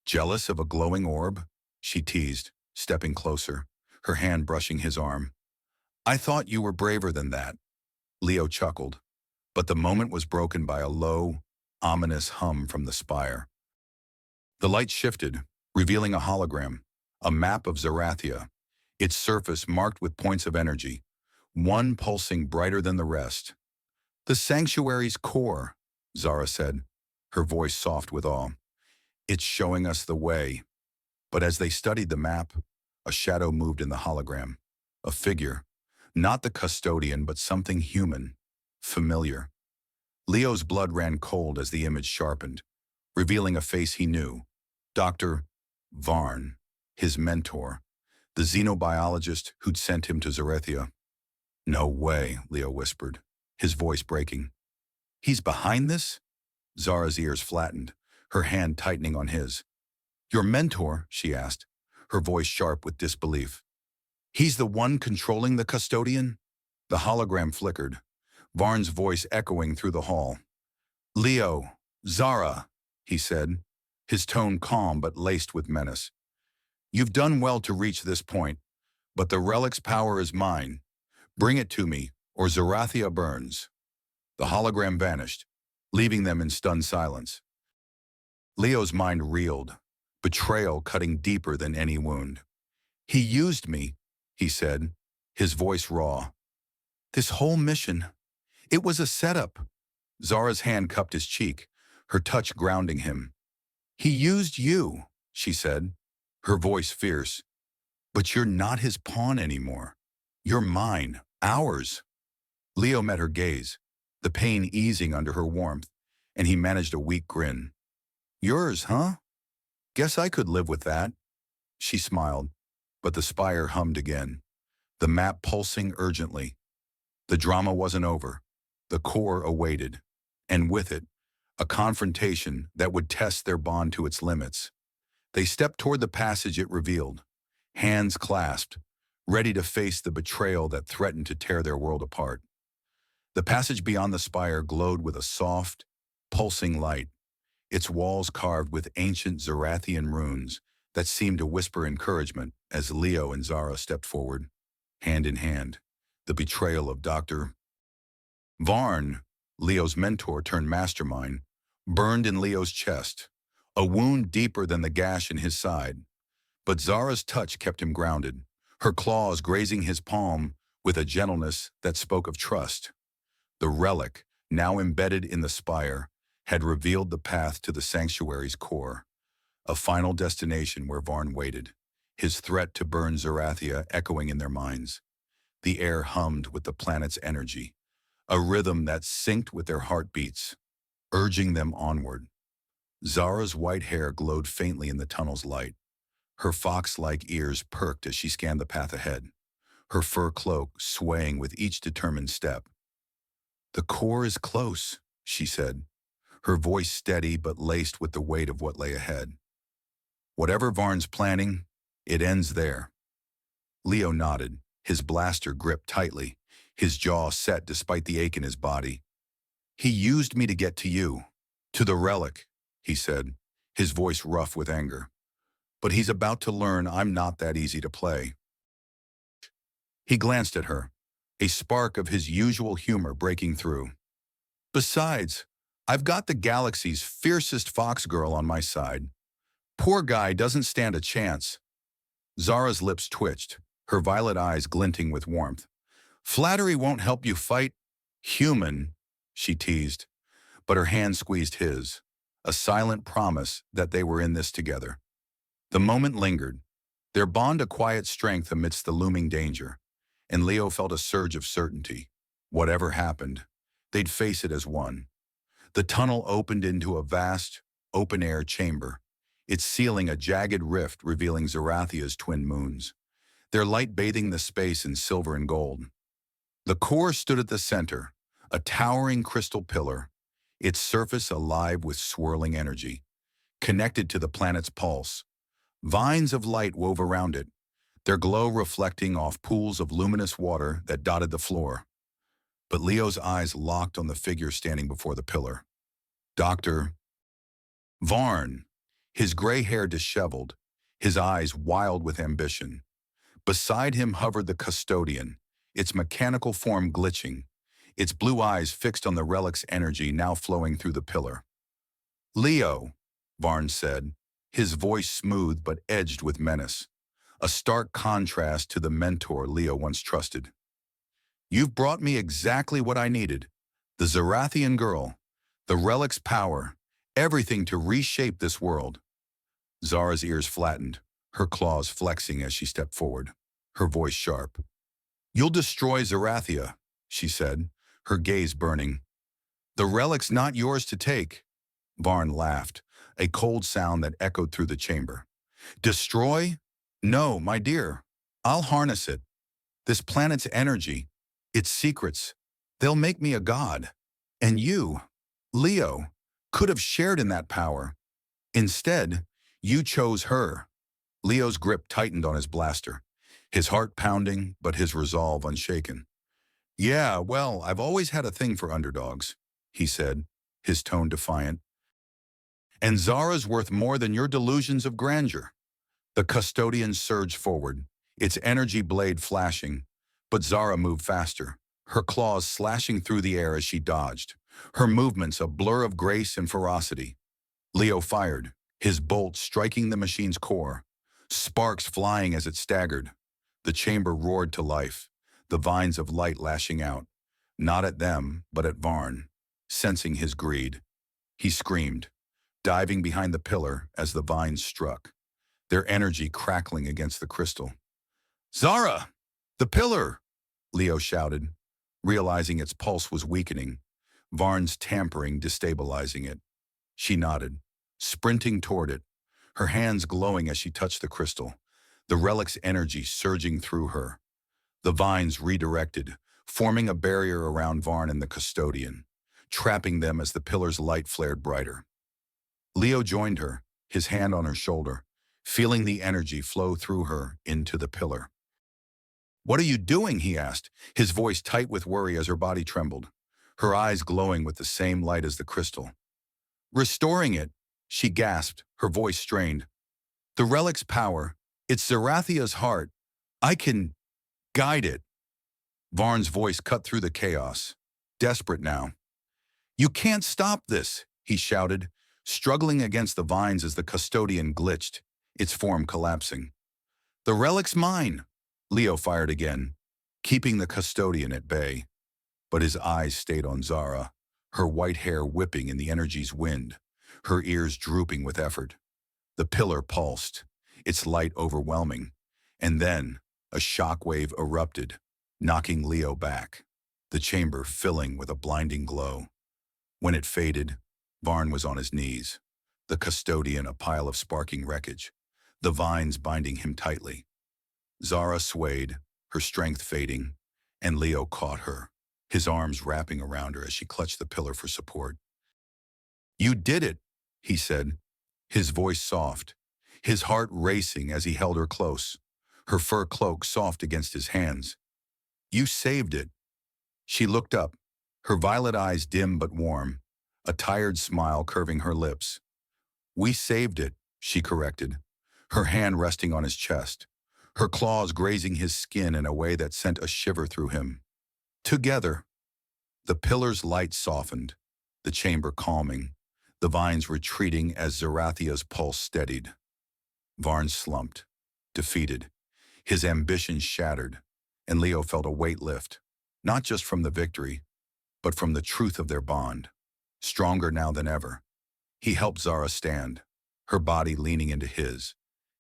"Jealous of a glowing orb?" she teased, stepping closer, her hand brushing his arm. "I thought you were braver than that." Leo chuckled, but the moment was broken by a low, ominous hum from the spire. The light shifted, revealing a hologram, a map of Zerathia, its surface marked with points of energy, one pulsing brighter than the rest. The sanctuary's core, Zara said, her voice soft with awe. It's showing us the way. But as they studied the map, a shadow moved in the hologram. A figure. Not the custodian, but something human. Familiar. Leo's blood ran cold as the image sharpened, revealing a face he knew. Dr. Varn, his mentor, the xenobiologist who'd sent him to Zerathia. No way, Leo whispered, his voice breaking. He's behind this? Zara's ears flattened, her hand tightening on his. Your mentor? She asked, her voice sharp with disbelief. He's the one controlling the custodian? The hologram flickered, Varn's voice echoing through the hall. Leo, Zara, he said, his tone calm but laced with menace. You've done well to reach this point, but the relic's power is mine. Bring it to me, or Zerathia burns. The hologram vanished, leaving them in stunned silence. Leo's mind reeled, betrayal cutting deeper than any wound. He used me, he said, his voice raw. This whole mission, it was a setup. Zara's hand cupped his cheek, her touch grounding him. He used you, she said, her voice fierce. But you're not his pawn anymore. You're mine, ours. Leo met her gaze, the pain easing under her warmth, and he managed a weak grin. Yours, huh? Guess I could live with that. She smiled, but the spire hummed again, the map pulsing urgently. The drama wasn't over. The core awaited, and with it, a confrontation that would test their bond to its limits. They stepped toward the passage it revealed, hands clasped, ready to face the betrayal that threatened to tear their world apart. The passage beyond the spire glowed with a soft, pulsing light, its walls carved with ancient Zerathian runes that seemed to whisper encouragement as Leo and Zara stepped forward, hand in hand. The betrayal of Dr. Varn, Leo's mentor turned mastermind, burned in Leo's chest, a wound deeper than the gash in his side. But Zara's touch kept him grounded, her claws grazing his palm with a gentleness that spoke of trust. The relic, now embedded in the spire, had revealed the path to the sanctuary's core, a final destination where Varn waited, his threat to burn Zerathia echoing in their minds. The air hummed with the planet's energy, a rhythm that synced with their heartbeats, urging them onward. Zara's white hair glowed faintly in the tunnel's light. Her fox-like ears perked as she scanned the path ahead, her fur cloak swaying with each determined step. The core is close, she said, her voice steady but laced with the weight of what lay ahead. Whatever Varn's planning, it ends there. Leo nodded, his blaster gripped tightly, his jaw set despite the ache in his body. He used me to get to you, to the relic, he said, his voice rough with anger. But he's about to learn I'm not that easy to play. He glanced at her, a spark of his usual humor breaking through. Besides, I've got the galaxy's fiercest fox girl on my side. Poor guy doesn't stand a chance. Zara's lips twitched, her violet eyes glinting with warmth. Flattery won't help you fight. Human, she teased, but her hand squeezed his, a silent promise that they were in this together. The moment lingered, their bond a quiet strength amidst the looming danger, and Leo felt a surge of certainty. Whatever happened, they'd face it as one. The tunnel opened into a vast, open-air chamber, its ceiling a jagged rift revealing Zerathia's twin moons, their light bathing the space in silver and gold. The core stood at the center, a towering crystal pillar, its surface alive with swirling energy, connected to the planet's pulse. Vines of light wove around it, their glow reflecting off pools of luminous water that dotted the floor. But Leo's eyes locked on the figure standing before the pillar. Dr. Varn, his gray hair disheveled, his eyes wild with ambition. Beside him hovered the custodian, its mechanical form glitching, its blue eyes fixed on the relic's energy now flowing through the pillar. Leo, Varn said, his voice smooth but edged with menace, a stark contrast to the mentor Leo once trusted. You've brought me exactly what I needed, The Zerathian girl, the relic's power, everything to reshape this world. Zara's ears flattened, her claws flexing as she stepped forward, her voice sharp. You'll destroy Zerathia, she said, her gaze burning. The relic's not yours to take. Varn laughed, a cold sound that echoed through the chamber. Destroy? No, my dear. I'll harness it. This planet's energy, its secrets, they'll make me a god. And you, Leo, could have shared in that power. Instead, you chose her. Leo's grip tightened on his blaster, his heart pounding, but his resolve unshaken. Yeah, well, I've always had a thing for underdogs, he said, his tone defiant. And Zara's worth more than your delusions of grandeur. The custodian surged forward, its energy blade flashing, but Zara moved faster, her claws slashing through the air as she dodged, her movements a blur of grace and ferocity. Leo fired, his bolt striking the machine's core, sparks flying as it staggered. The chamber roared to life, the vines of light lashing out, not at them, but at Varn, sensing his greed. He screamed, diving behind the pillar as the vines struck, their energy crackling against the crystal. Zara! The pillar! Leo shouted, realizing its pulse was weakening, Varn's tampering destabilizing it. She nodded, sprinting toward it, her hands glowing as she touched the crystal, the relic's energy surging through her. The vines redirected, forming a barrier around Varn and the custodian, trapping them as the pillar's light flared brighter. Leo joined her, his hand on her shoulder, feeling the energy flow through her into the pillar. What are you doing? He asked, his voice tight with worry as her body trembled, her eyes glowing with the same light as the crystal. Restoring it, she gasped, her voice strained. The relic's power, it's Zerathia's heart. I can guide it. Varn's voice cut through the chaos, desperate now. You can't stop this, he shouted, struggling against the vines as the custodian glitched, its form collapsing. The relic's mine, Leo fired again, keeping the custodian at bay. But his eyes stayed on Zara, her white hair whipping in the energy's wind, her ears drooping with effort. The pillar pulsed, its light overwhelming, and then a shockwave erupted, knocking Leo back, the chamber filling with a blinding glow. When it faded, Varn was on his knees, the custodian a pile of sparking wreckage, the vines binding him tightly. Zara swayed, her strength fading, and Leo caught her, his arms wrapping around her as she clutched the pillar for support. You did it, he said, his voice soft, his heart racing as he held her close, her fur cloak soft against his hands. You saved it. She looked up, her violet eyes dim but warm, a tired smile curving her lips. We saved it, she corrected, her hand resting on his chest, her claws grazing his skin in a way that sent a shiver through him. Together. The pillar's light softened, the chamber calming, the vines retreating as Zerathia's pulse steadied. Varn slumped, defeated, his ambitions shattered, and Leo felt a weight lift, not just from the victory, but from the truth of their bond, stronger now than ever. He helped Zara stand, her body leaning into his,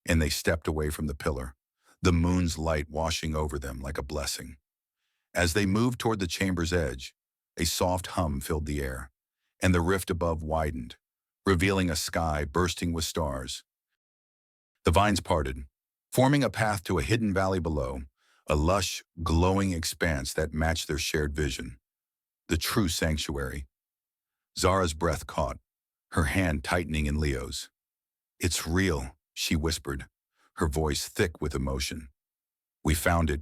and they stepped away from the pillar, the moon's light washing over them like a blessing. As they moved toward the chamber's edge, a soft hum filled the air, and the rift above widened, revealing a sky bursting with stars. The vines parted, forming a path to a hidden valley below, a lush, glowing expanse that matched their shared vision. The true sanctuary. Zara's breath caught, her hand tightening in Leo's. It's real, she whispered, her voice thick with emotion. We found it.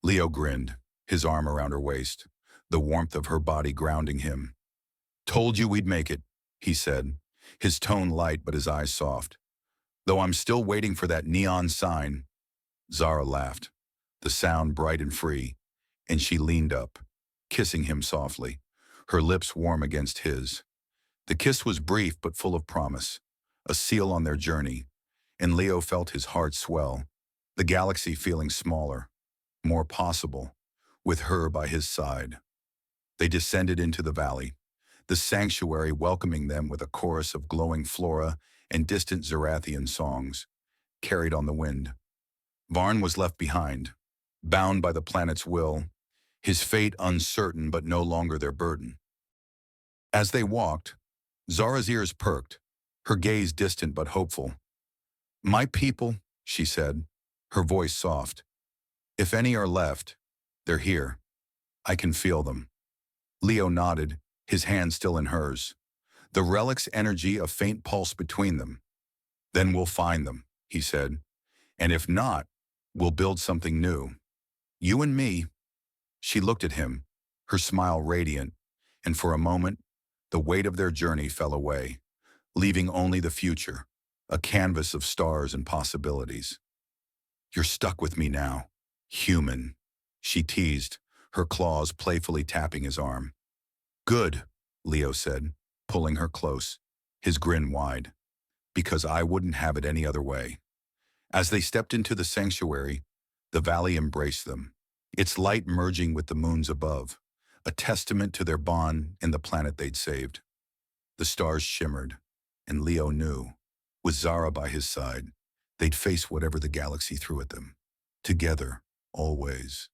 Leo grinned, his arm around her waist, the warmth of her body grounding him. Told you we'd make it, he said, his tone light but his eyes soft. Though I'm still waiting for that neon sign. Zara laughed, the sound bright and free, and she leaned up, kissing him softly, her lips warm against his. The kiss was brief but full of promise, a seal on their journey, and Leo felt his heart swell, the galaxy feeling smaller, more possible, with her by his side. They descended into the valley, the sanctuary welcoming them with a chorus of glowing flora and distant Zerathian songs, carried on the wind. Varn was left behind, bound by the planet's will, his fate uncertain but no longer their burden. As they walked, Zara's ears perked, her gaze distant but hopeful. "My people," she said, her voice soft. "If any are left, they're here. I can feel them." Leo nodded, his hand still in hers. The relic's energy a faint pulse between them. "Then we'll find them," he said. "And if not, we'll build something new. You and me." She looked at him, her smile radiant, and for a moment, the weight of their journey fell away, leaving only the future, a canvas of stars and possibilities. "You're stuck with me now, human," she teased, her claws playfully tapping his arm. "Good," Leo said, pulling her close, his grin wide. "Because I wouldn't have it any other way." As they stepped into the sanctuary, the valley embraced them, its light merging with the moons above, a testament to their bond in the planet they'd saved. The stars shimmered, and Leo knew, with Zara by his side, they'd face whatever the galaxy threw at them. Together, always.